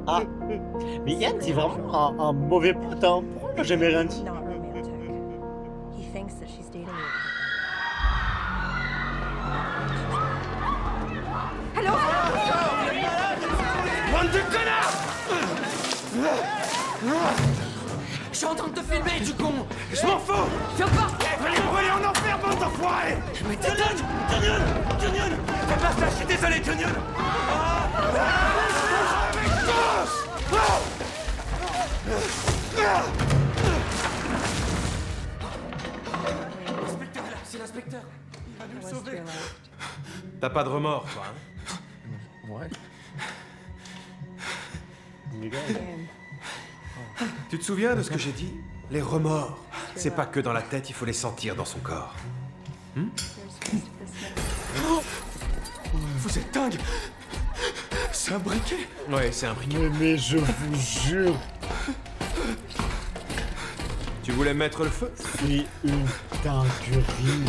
Ah, mais Yann, c'est vraiment un mauvais pote, hein. Pourquoi il a jamais rien dit? Not romantic. He thinks that she's dating you. Alors Bande de connards! Je suis en train de te filmer, du con! Je m'en fous! Viens pas! Allez me brûler en enfer, bande d'enfoirés! Mais Canyon! Fais pas ça, je suis désolé, Canyon! L'inspecteur est là, c'est l'inspecteur. Il va nous le sauver. T'as pas de remords, toi, hein? Ouais. Tu te souviens de ce que j'ai dit? Les remords, c'est pas que dans la tête, il faut les sentir dans son corps. Vous êtes dingue! C'est un briquet! Ouais, c'est un briquet. Mais je vous jure, Tu voulais mettre le feu? c'est une dinguerie.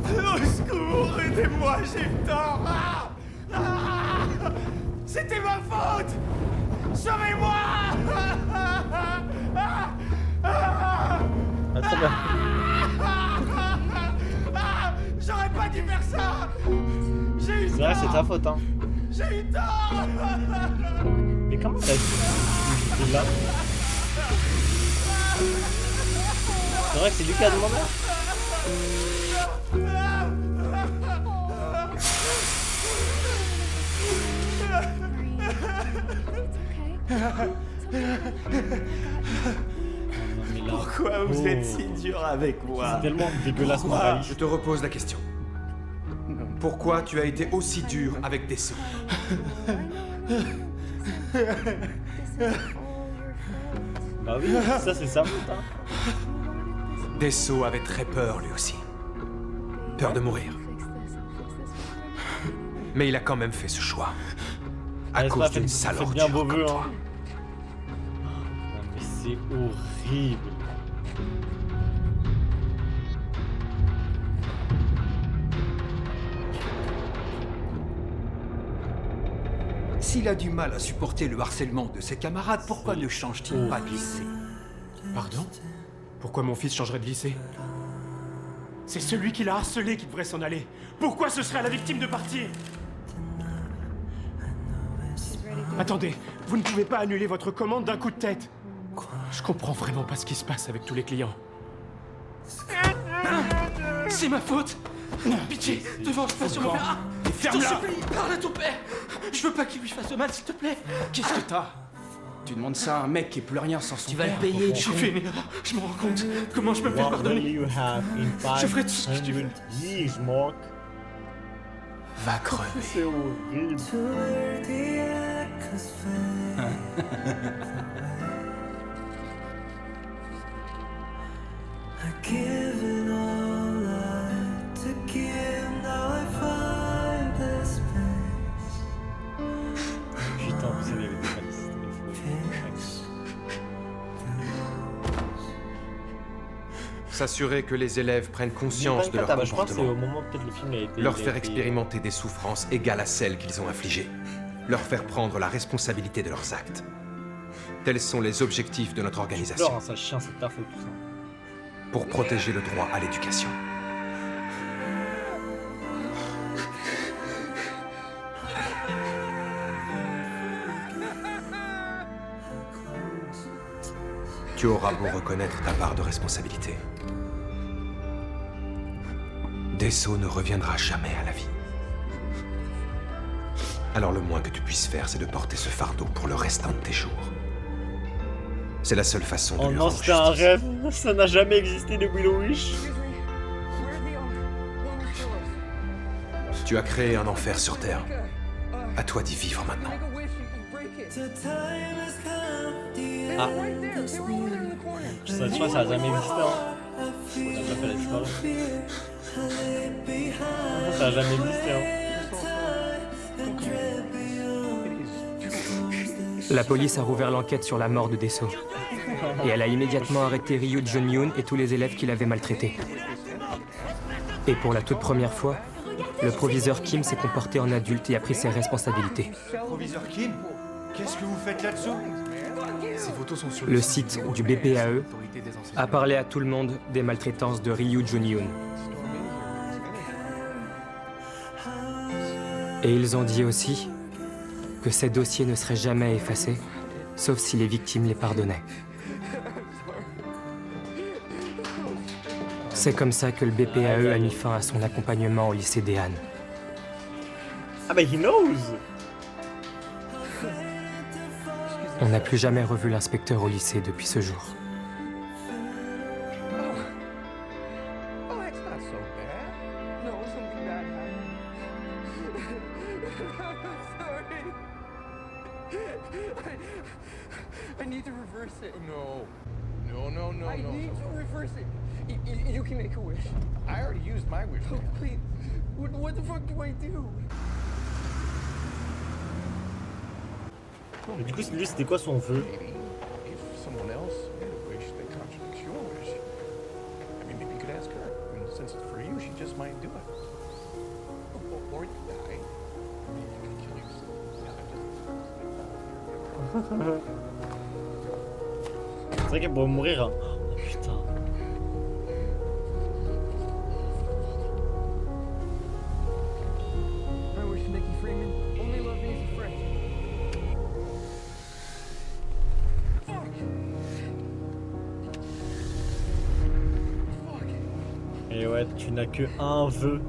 Au secours, aidez-moi, j'ai eu tort! C'était ma faute! Sauvez-moi! Très bien. J'aurais pas dû faire ça! J'ai eu C'est vrai, c'est ta faute, hein. J'ai eu tort! Mais comment t'as dit là? C'est vrai que c'est lui qui a demandé? Pourquoi vous êtes si dur avec moi? C'est tellement dégueulasse, mon Pourquoi? Rally. Je te repose la question. Pourquoi tu as été aussi dur avec Desso? Bah oui, ça c'est sa faute, hein. Desso avait très peur lui aussi. Peur de mourir. Mais il a quand même fait ce choix. À Allez, cause c'est d'une pas fait sale bien ordure beau comme vœu, toi. hein. Non, mais c'est horrible. S'il a du mal à supporter le harcèlement de ses camarades, pourquoi ne change-t-il pas de lycée? Pardon? Pourquoi mon fils changerait de lycée? C'est celui qui l'a harcelé qui devrait s'en aller. Pourquoi ce serait à la victime de partir? Attendez, vous ne pouvez pas annuler votre commande d'un coup de tête. Je comprends vraiment pas ce qui se passe avec tous les clients. C'est ma faute. Pitié, devant, je passe sur mon père. Ah, je te Ferme-la. supplie, parle à ton père. Je veux pas qu'il lui fasse de mal, s'il te plaît. Qu'est-ce que t'as? Tu demandes ça à un mec qui est plus rien sans son Tu vas le père. payer. J'ai fait une erreur, je me rends compte. Comment je me fais What will pardonner? you have in Je ferai tout ce que tu 500 veux. years, Mark? Va crever. C'est horrible. Putain, vous savez, les défalistes, S'assurer que les élèves prennent conscience de leur je crois que c'est au comportement. moment peut-être le film a été. Leur faire expérimenter des souffrances égales à celles qu'ils ont infligées. Leur faire prendre la responsabilité de leurs actes. Tels sont les objectifs de notre organisation. Pleure, hein, ça chien, c'est ta faute tout ça. Pour protéger le droit à l'éducation. Tu auras beau reconnaître ta part de responsabilité. Dessau ne reviendra jamais à la vie. Alors le moins que tu puisses faire, c'est de porter ce fardeau pour le restant de tes jours. C'est la seule façon de Oh lui non, rendre c'était un justice. rêve. Ça n'a jamais existé de Willow Wish. Tu as créé un enfer sur Terre. À toi d'y vivre maintenant. Ah. Je crois que ça a jamais existé. Hein. On a déjà fait la disparue. Ça a jamais existé. Hein. La police a rouvert l'enquête sur la mort de Dessau. Et elle a immédiatement arrêté Ryu Jun-yoon et tous les élèves qui l'avaient maltraité. Et pour la toute première fois, le proviseur Kim s'est comporté en adulte et a pris ses responsabilités. Proviseur Kim, qu'est-ce que vous faites là-dessous? Ces photos sont sur Le site du BPAE a parlé à tout le monde des maltraitances de Ryu Jun-yoon. Et ils ont dit aussi que ces dossiers ne seraient jamais effacés, sauf si les victimes les pardonnaient. C'est comme ça que le BPAE a mis fin à son accompagnement au lycée d'Ehan. Ah bah he knows. On n'a plus jamais revu l'inspecteur au lycée depuis ce jour. Oh, that's not so bad. No, something bad happened. Sorry. I need to reverse it. No. No. I need to reverse it. You can make a wish. I already used my wish. Oh, please. What the fuck do I do? Et du coup, lui, c'était quoi son vœu? If someone else made a wish that contradicts your wish, I mean, maybe you could ask her. I mean, since it's for you, she just might do it. Or you die. Maybe you can kill yourself. C'est vrai qu'elle pourrait mourir. Hein. Oh, putain. I wish Nicky Freeman only loved me as a friend. Et ouais, tu n'as que un vœu.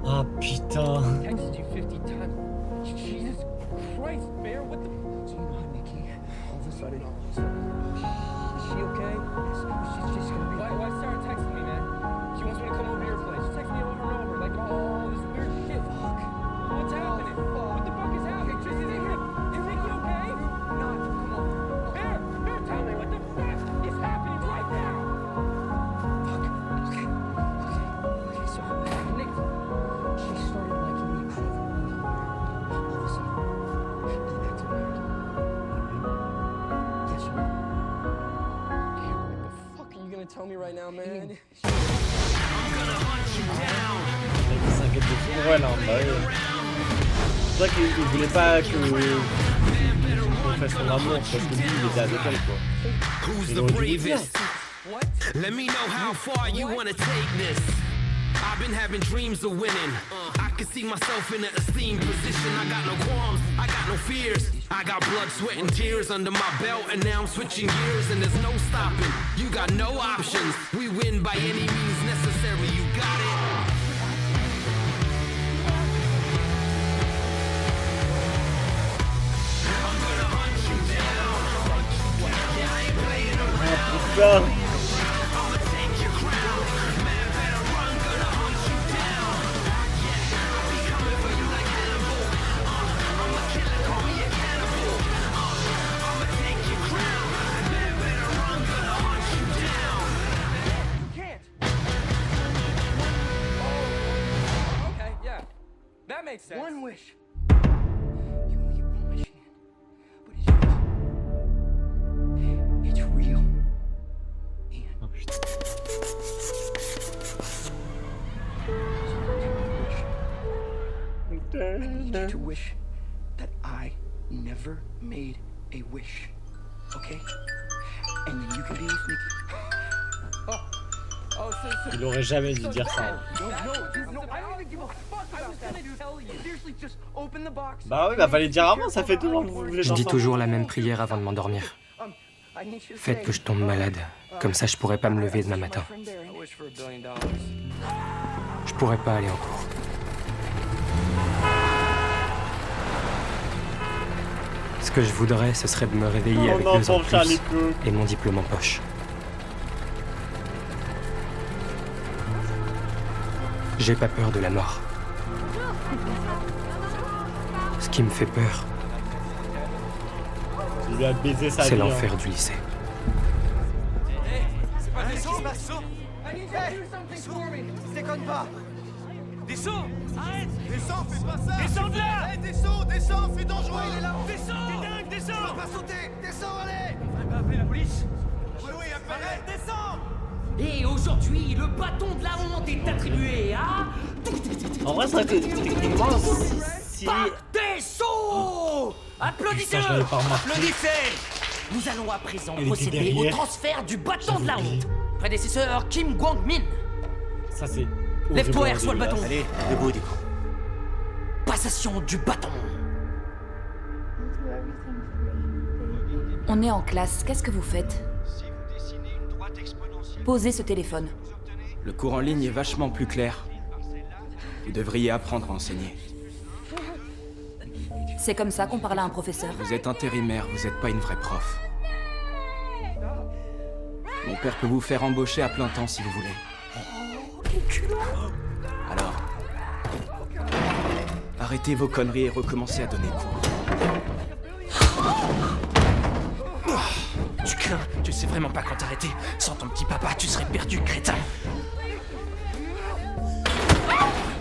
Ah putain. Texted you 50 times. Jesus Christ, Bear, what the? So you know, Nikki, all of a sudden, is she okay? She's just gonna be. Why Sarah texting me, man? She wants me to come over to your place. She texts me over and over, like, oh, this weird shit. Fuck. What's happening? What the fuck is happening? Is Nikki okay? No, come on. Bear, tell me what the fuck is happening right now. Fuck. Okay, so Nick. She started liking me out of the blue. All of a sudden, she acted weird. Yes, sir. What the fuck are you gonna tell me right now, man? Il s'inquiète de tout pour elle, hein. Bah oui. C'est vrai qu'il voulait pas qu'on fasse son amour parce que lui il était avec elle quoi. Who's Il the aurait dû lui dire. bravest? Let me know how far you wanna take this. I've been having dreams of winning. I can see myself in an esteemed position. I got no qualms, I got no fears. I got blood, sweat, and tears under my belt, and now I'm switching gears, and there's no stopping. You got no options. We win by any means necessary. You got it. I'm gonna hunt you down. Yeah, I ain't playing around. I'ma take your crown. Man, better run. Gonna hunt you down. Yeah, I'll be coming for you like Hannibal. I'm a killer, call me a cannibal. I'ma take your crown. Man, better run. Gonna hunt you down. You can't. Oh, okay, yeah. That makes sense. One wish. You only get one wish, Ian. But it's yours. It's real. I need you to wish that I never made a wish, okay? And then you can be sneaky. Il aurait jamais dû dire ça. Bah oui, bah fallait dire avant, ça fait toujours que vous voulez. Je dis toujours la même prière avant de m'endormir. Faites que je tombe malade, comme ça je pourrais pas me lever demain matin. Je pourrais pas aller en cours. Ce que je voudrais, ce serait de me réveiller avec 2 ans de plus et mon diplôme en poche. J'ai pas peur de la mort. Ce qui me fait peur, c'est l'enfer du lycée. C'est pas Dessau, qu'est-ce qui se passe? Déconne pas. Dessau, arrête. Descends, fais pas ça. Descends de là. Descends, c'est dangereux. Il est là. Descends. T'es dingue, descends. Tu vas pas sauter. Descends, allez. Faudrait pas appeler la police. Oui, appelle. Descends. Et aujourd'hui, le bâton de la honte est attribué à... En vrai, ça fait techniquement si... Dessau. Applaudissez-le. Applaudissez. Nous allons à présent procéder au transfert du bâton de la honte. Prédécesseur Kim Kwang-min. Ça c'est... Lève-toi et reçois le bâton. Allez, debout, du coup. Passation du bâton. On est en classe, qu'est-ce que vous faites? Posez ce téléphone. Le cours en ligne est vachement plus clair. Vous devriez apprendre à enseigner. C'est comme ça qu'on parle à un professeur. Vous êtes intérimaire, vous n'êtes pas une vraie prof. Mon père peut vous faire embaucher à plein temps si vous voulez. Alors, arrêtez vos conneries et recommencez à donner cours. Tu crains, tu sais vraiment pas quand t'arrêter. Sans ton petit papa, tu serais perdu, crétin.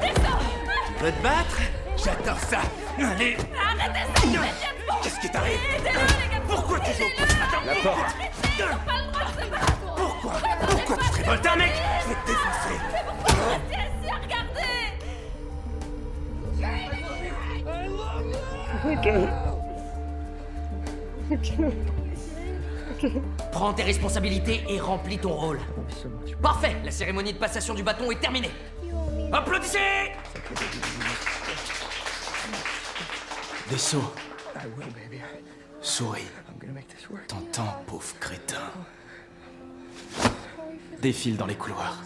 Tu veux te battre? J'adore ça. Allez. Arrêtez ça, Qu'est-ce qui t'arrive? Pourquoi tu joues? Attends, la porte. Pourquoi tu te révoltes, un mec? Je vais te défoncer. Prends tes responsabilités et remplis ton rôle. Parfait, la cérémonie de passation du bâton est terminée. Applaudissez! Dessau. Souris. T'entends, pauvre crétin. Défile dans les couloirs.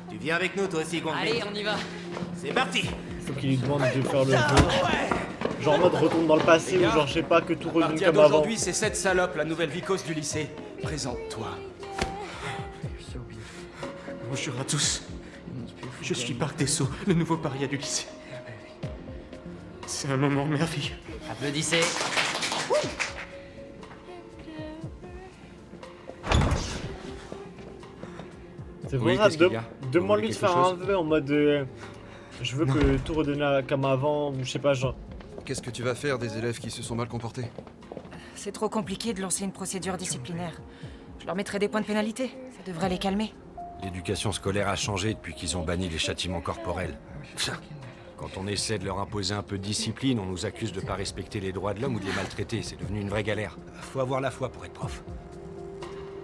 Tu viens avec nous, toi aussi, Kwang-min. Allez, on y va. C'est parti. Faut qu'il lui demande de faire le jeu. Genre en mode retourne dans le passé ou genre je sais pas que tout revienne comme avant. Aujourd'hui, c'est cette salope, la nouvelle vicose du lycée. Présente-toi. Bonjour à tous. Je suis Park Dessau, le nouveau paria du lycée. C'est un moment merveilleux. Applaudissez. C'est pour ça, demande-lui de faire un vœu en mode je veux que tout redonne comme avant, ou je sais pas, genre. Qu'est-ce que tu vas faire des élèves qui se sont mal comportés? C'est trop compliqué de lancer une procédure disciplinaire. Je leur mettrai des points de pénalité, ça devrait les calmer. L'éducation scolaire a changé depuis qu'ils ont banni les châtiments corporels. Quand on essaie de leur imposer un peu de discipline, on nous accuse de pas respecter les droits de l'homme ou de les maltraiter. C'est devenu une vraie galère. Faut avoir la foi pour être prof.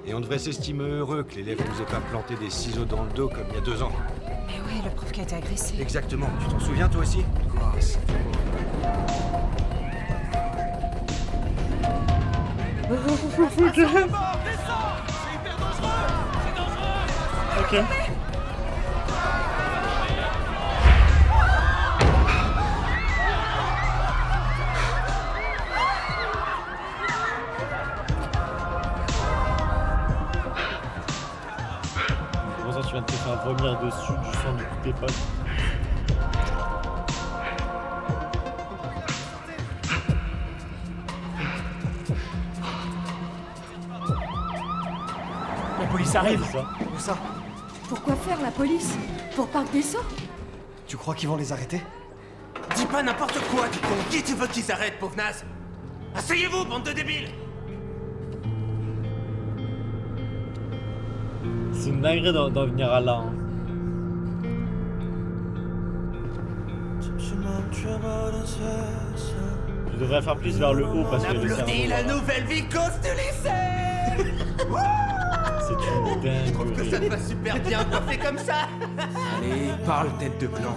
Et on devrait s'estimer heureux que l'élève nous ait pas planté des ciseaux dans le dos comme il y a 2 ans. Mais ouais, le prof qui a été agressé. Exactement. Tu t'en souviens toi aussi? Ok. Comment ça, tu viens de te faire vomir dessus du sang de tous tes potes? La police arrive. Où ça? Pourquoi faire la police? Pour Parc des Sceaux? Tu crois qu'ils vont les arrêter? Dis pas n'importe quoi, du con. Qui tu veux qu'ils arrêtent, pauvre naze? Asseyez-vous, bande de débiles! C'est une dinguerie d'en venir à là. Hein. Je devrais faire plus vers le haut parce que le cerveau... la nouvelle vicose du lycée! C'est une dinguerie. Je trouve que ça te va super bien coiffé comme ça! Allez, parle, tête de clan.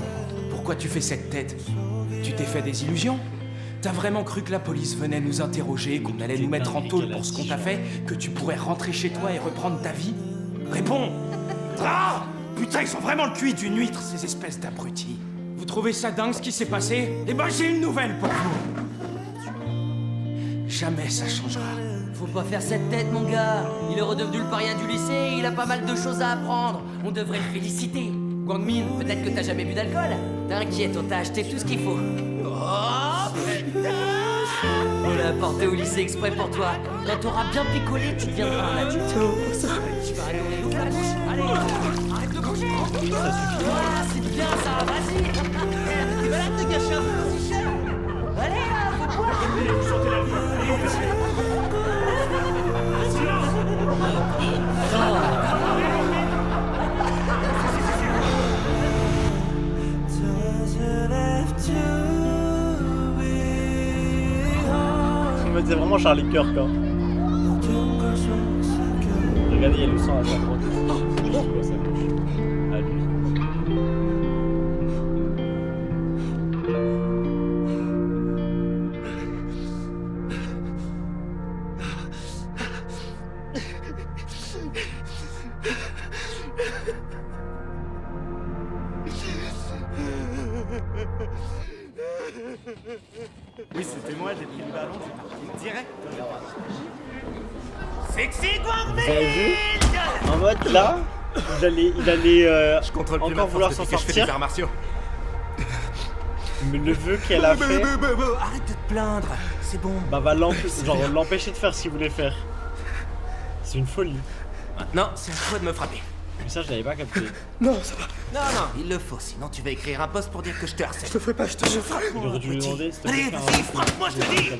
Pourquoi tu fais cette tête? Tu t'es fait des illusions? T'as vraiment cru que la police venait nous interroger, qu'on allait nous mettre en tôle pour ce qu'on t'a fait, que tu pourrais rentrer chez toi et reprendre ta vie? Réponds! Ah! Putain, ils sont vraiment le cul d'une huître, ces espèces d'abrutis. Vous trouvez ça dingue ce qui s'est passé? Eh ben j'ai une nouvelle pour vous. Jamais ça changera. Faut pas faire cette tête, mon gars. Il est redevenu le paria du lycée et il a pas mal de choses à apprendre. On devrait le féliciter. Guangmin, peut-être que t'as jamais bu d'alcool. T'inquiète, on t'a acheté tout ce qu'il faut. Oh, putain! On l'a apporté au lycée exprès pour toi. Quand t'auras bien picolé, tu deviendras un adulte. Tu vas adorer. Ouvre la bouche. Allez, arrête de bouger. Voilà, c'est bien ça, vas-y. T'es malade de gâcher un peu aussi cher. Allez, là, faut boire. Vous sentez la vie. C'est vraiment Charlie Kirk hein. Regardez, il y a le sang à sa fronte. Je sais quoi ça bouge. À lui. Oui, c'était moi, j'ai pris le ballon, j'ai parti direct. Sexy Guangmin! Vous avez vu? En mode là, il allait encore vouloir s'en sortir. Mais le vœu qu'elle a fait... Arrête de te plaindre, c'est bon. Bah va l'empêcher de faire ce qu'il voulait faire. C'est une folie. Maintenant, c'est à toi de me frapper. Mais ça, je l'avais pas capté. Non, ça va. Non, il le faut, sinon tu vas écrire un post pour dire que je te harcèle. Je te ferai pas, je te frappe. J'aurais dû lui demander, s'il te Allez, plaît. vas-y, frappe-moi, je te dis.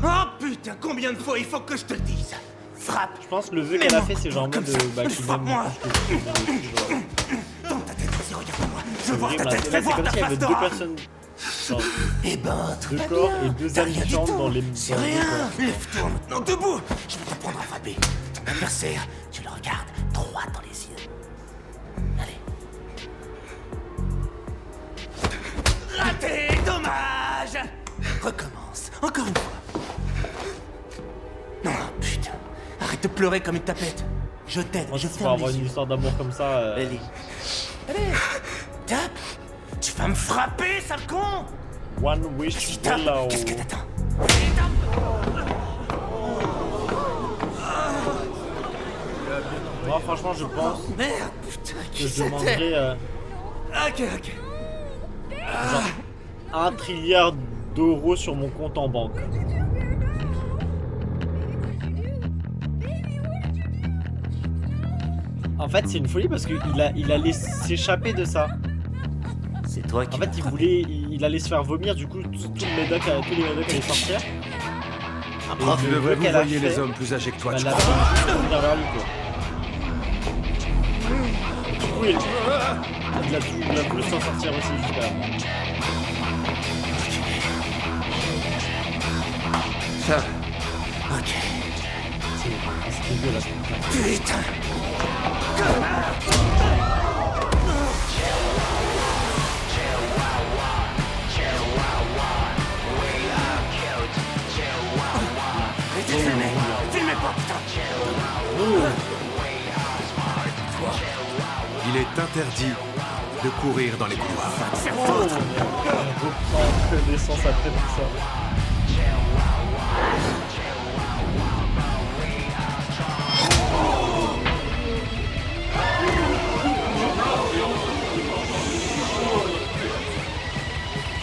Oh putain, combien de fois il faut que je te le dise? Frappe. Je pense que le vœu qu'elle a fait, c'est genre en mode qu'il m'aime. Dans ta tête, vas-y, regarde-moi. Je vois ta Là, tête, c'est fais comme voir ta s'il y avait face deux d'or. personnes. Eh ben, tout deux va corps bien. et deux T'as rien du habitants tout. dans les C'est rien. Lève-toi maintenant debout. Je vais t'apprendre à frapper. Ton adversaire, tu le regardes droit dans les yeux. Allez. Raté, dommage. Recommence, encore une fois. Non, putain. Arrête de pleurer comme une tapette. Je t'aide, je Pour ferme avoir les une yeux. histoire d'amour comme ça. Allez. Allez. Tape. Tu vas me frapper, sale con. One wish willow. Qu'est-ce que t'attends? Moi, franchement, je pense Merde, putain, que je demanderais Ok. genre 1 trilliard d'euros sur mon compte en banque. En fait, c'est une folie parce qu'il allait s'échapper de ça. C'est toi qui. En fait, il allait se faire vomir, du coup, tous les médocs allaient sortir. Tu devrais vous voyez les hommes plus âgés que toi, tu crois pas? Vers lui, quoi. Du coup, il a voulu s'en sortir aussi jusqu'à là. Ça. Ok. C'est dégueulasse. Putain. Arrêtez de filmer. Filmez pas, putain. Il est interdit de courir dans les couloirs. Reprends l'essence après tout ça.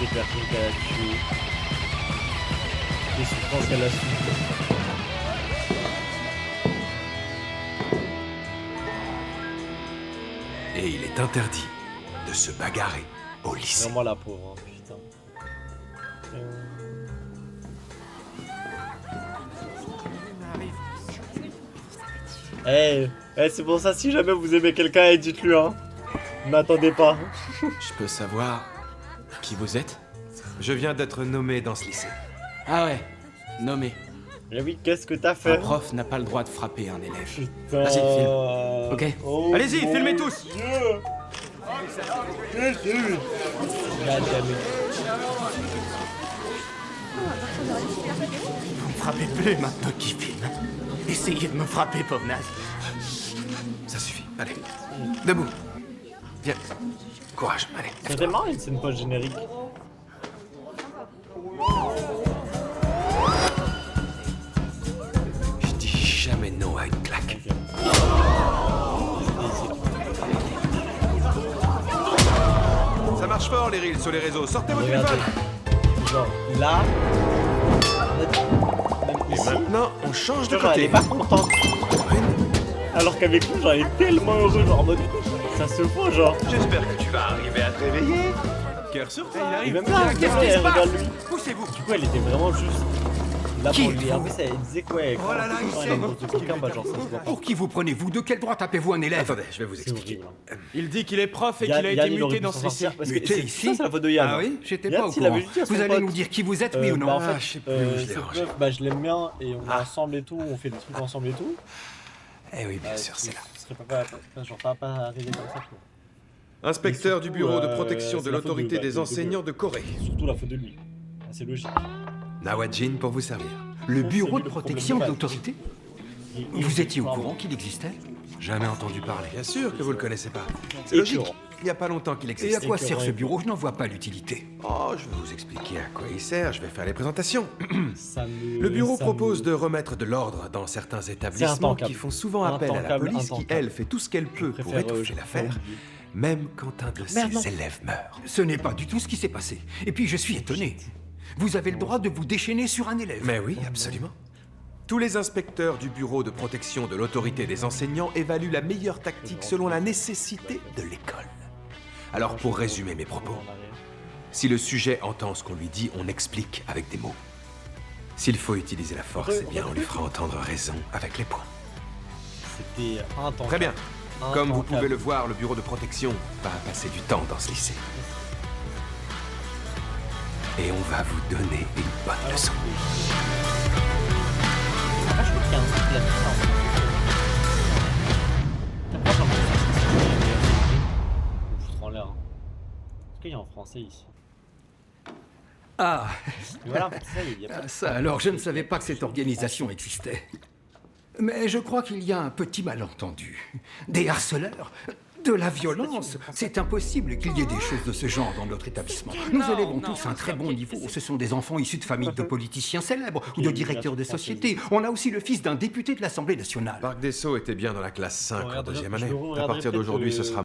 Des personnes qu'elle a tuées. Des souffrances qu'elle a subies. Et il est interdit de se bagarrer au lycée. Vraiment la pauvre, hein, putain. C'est pour ça, si jamais vous aimez quelqu'un, dites-lui, hein. N'attendez pas. Je peux savoir qui vous êtes? Je viens d'être nommé dans ce lycée. Ah ouais, nommé. Et oui, qu'est-ce que t'as fait? Un prof n'a pas le droit de frapper un élève. Putain. Vas-y, filme. Ok. Oh, allez-y, filmez tous. Vous me frappez plus maintenant qu'il filme. Essayez de me frapper, pauvre naze. Ça suffit, allez. Debout. Viens. Courage, allez. C'était marrant une scène post-générique. Je dis jamais non à une claque. Ça marche fort les reels sur les réseaux. Sortez vos téléphones. Genre là. Et maintenant, on change de Genre, elle côté. est pas contente. Alors qu'avec nous, j'en ai tellement heureux, genre en mode. Ça se voit, genre. J'espère que tu vas arriver à te réveiller. Cœur sur terre. Il même pas, Qu'est-ce qui se passe? regarde lui. Poussez-vous. Du coup, elle était vraiment juste là Qui pour lui. En plus, elle disait quoi? Oh là là, il quand sait. elle est amoureuse de quelqu'un, bah genre ça se voit pas. Pour qui vous prenez-vous? De quel droit tapez-vous un élève? Attendez, je vais vous C'est expliquer. horrible. hein. Il dit qu'il est prof et qu'il a Yann, été il aurait muté pu dans s'en ce lycée. sortir, parce que Muté c'est- ici? ça, c'est la faute de Yann. Ah oui? J'étais Yann, pas au s'il avait courant. dit à son Vous allez pote, nous dire qui vous êtes, oui ou non? Bah, en fait, je sais plus où je l'ai ce rangé. meuf, bah, je l'aime bien et on est ensemble et tout, on fait des trucs ensemble et tout. Eh oui, bien sûr, c'est là. Ce serait pas arrivé comme ça, quoi. Inspecteur du bureau de protection c'est de la faute l'autorité de- des de- enseignants de Corée. Surtout la faute de lui. Ah, c'est logique. Nawajin pour vous servir. Le bureau c'est lui de le protection de problème. l'autorité? Il- Vous étiez au pardon. courant qu'il existait? Jamais entendu parler. Bien sûr que vous le connaissez pas. C'est Et logique. que- Il n'y a pas longtemps qu'il Et existe. à quoi que sert ce Ray- bureau? Je n'en vois pas l'utilité. Oh, je vais vous expliquer à quoi il sert. Je vais faire les présentations. Ça me- Le bureau ça propose me- de remettre de l'ordre dans certains établissements intankable. qui font souvent appel à la Intankable, police qui, intankable. elle, fait tout ce qu'elle peut pour préfère, étouffer je l'affaire, préfère même quand un de Merde, non. ses élèves meurt. Ce n'est pas du tout ce qui s'est passé. Et puis je suis étonné. Vous avez le droit de vous déchaîner sur un élève. Mais oui, absolument. Tous les inspecteurs du bureau de protection de l'autorité des enseignants évaluent la meilleure tactique selon la nécessité de l'école. Alors pour résumer mes propos, si le sujet entend ce qu'on lui dit, on explique avec des mots. S'il faut utiliser la force, eh bien on lui fera entendre raison avec les poings. C'était intankable. Très bien. Comme vous Intankable. pouvez le voir, le bureau de protection va passer du temps dans ce lycée. Et on va vous donner une bonne leçon. Ah, je crois qu'il y a un truc là-dessus, en fait. Après, j'en pense que c'est foutre en l'air. hein. Est-ce qu'il y a en français ici? Ah, Et voilà, c'est ça, il y a pas de- ça alors, je ne savais pas que cette organisation existait. Mais je crois qu'il y a un petit malentendu. Des harceleurs, de la violence. C'est impossible qu'il y ait des choses de ce genre dans notre établissement. Nos élèves ont tous un très bon niveau. Ce sont des enfants issus de familles de politiciens célèbres ou de directeurs de sociétés. On a aussi le fils d'un député de l'Assemblée nationale. Parc des Sceaux était bien dans la classe 5 en Regarde, deuxième je année. le regarderai À partir peut-être, d'aujourd'hui, ce sera